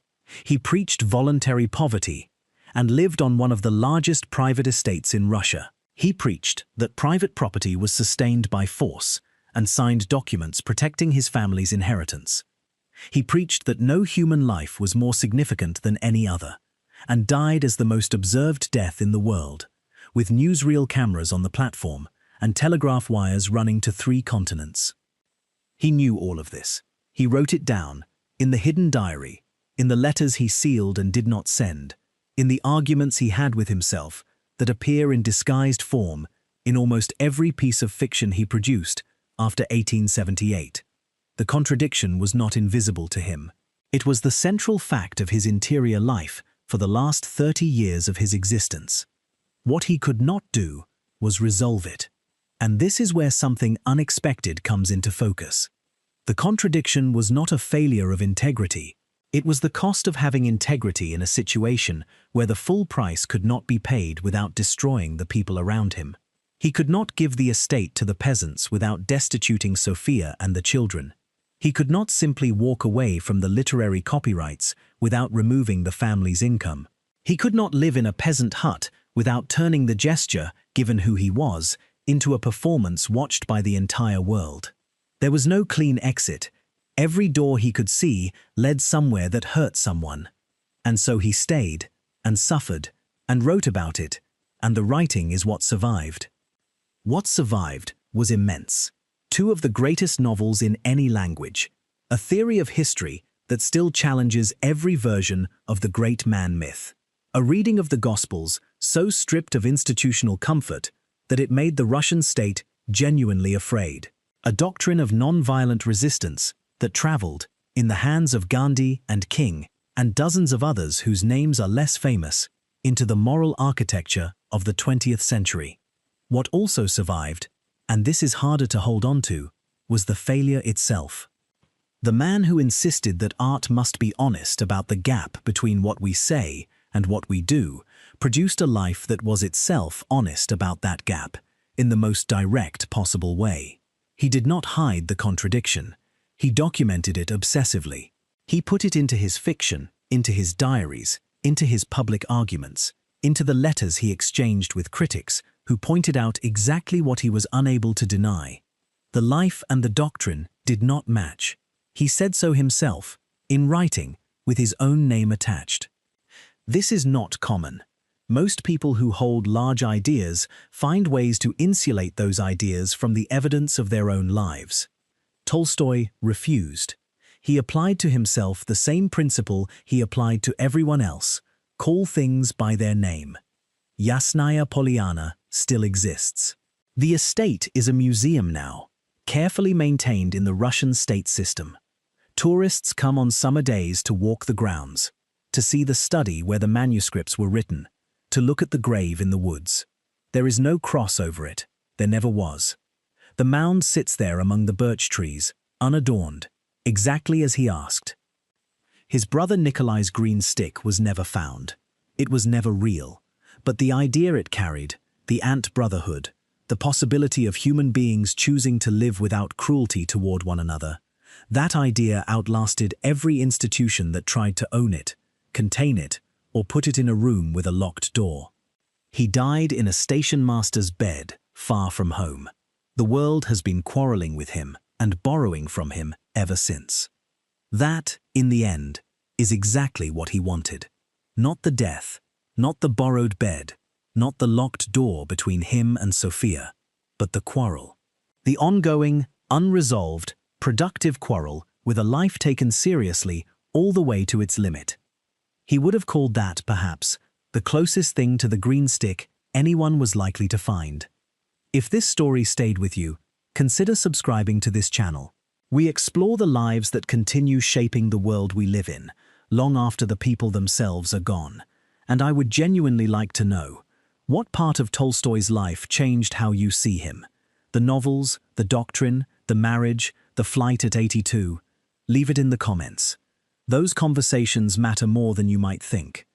He preached voluntary poverty and lived on one of the largest private estates in Russia. He preached that private property was sustained by force and signed documents protecting his family's inheritance. He preached that no human life was more significant than any other, and died as the most observed death in the world, with newsreel cameras on the platform and telegraph wires running to 3 continents. He knew all of this. He wrote it down, in the hidden diary, in the letters he sealed and did not send, in the arguments he had with himself that appear in disguised form in almost every piece of fiction he produced after 1878. The contradiction was not invisible to him. It was the central fact of his interior life for the last 30 years of his existence. What he could not do was resolve it. And this is where something unexpected comes into focus. The contradiction was not a failure of integrity. It was the cost of having integrity in a situation where the full price could not be paid without destroying the people around him. He could not give the estate to the peasants without destituting Sophia and the children. He could not simply walk away from the literary copyrights without removing the family's income. He could not live in a peasant hut without turning the gesture, given who he was, into a performance watched by the entire world. There was no clean exit. Every door he could see led somewhere that hurt someone. And so he stayed, and suffered, and wrote about it, and the writing is what survived. What survived was immense. Two of the greatest novels in any language, a theory of history that still challenges every version of the great man myth. A reading of the Gospels so stripped of institutional comfort that it made the Russian state genuinely afraid. A doctrine of non-violent resistance that traveled, in the hands of Gandhi and King and dozens of others whose names are less famous, into the moral architecture of the 20th century. What also survived, and this is harder to hold on to, was the failure itself. The man who insisted that art must be honest about the gap between what we say and what we do produced a life that was itself honest about that gap, in the most direct possible way. He did not hide the contradiction. He documented it obsessively. He put it into his fiction, into his diaries, into his public arguments, into the letters he exchanged with critics who pointed out exactly what he was unable to deny. The life and the doctrine did not match. He said so himself, in writing, with his own name attached. This is not common. Most people who hold large ideas find ways to insulate those ideas from the evidence of their own lives. Tolstoy refused. He applied to himself the same principle he applied to everyone else: call things by their name. Yasnaya Polyana still exists. The estate is a museum now, carefully maintained in the Russian state system. Tourists come on summer days to walk the grounds, to see the study where the manuscripts were written, to look at the grave in the woods. There is no cross over it. There never was. The mound sits there among the birch trees, unadorned, exactly as he asked. His brother Nikolai's green stick was never found. It was never real. But the idea it carried, the ant brotherhood, the possibility of human beings choosing to live without cruelty toward one another, that idea outlasted every institution that tried to own it, contain it, or put it in a room with a locked door. He died in a station master's bed, far from home. The world has been quarreling with him and borrowing from him ever since. That, in the end, is exactly what he wanted. Not the death, not the borrowed bed, not the locked door between him and Sophia, but the quarrel. The ongoing, unresolved, productive quarrel with a life taken seriously all the way to its limit. He would have called that, perhaps, the closest thing to the green stick anyone was likely to find. If this story stayed with you, consider subscribing to this channel. We explore the lives that continue shaping the world we live in, long after the people themselves are gone. And I would genuinely like to know, what part of Tolstoy's life changed how you see him? The novels, the doctrine, the marriage, the flight at 82? Leave it in the comments. Those conversations matter more than you might think.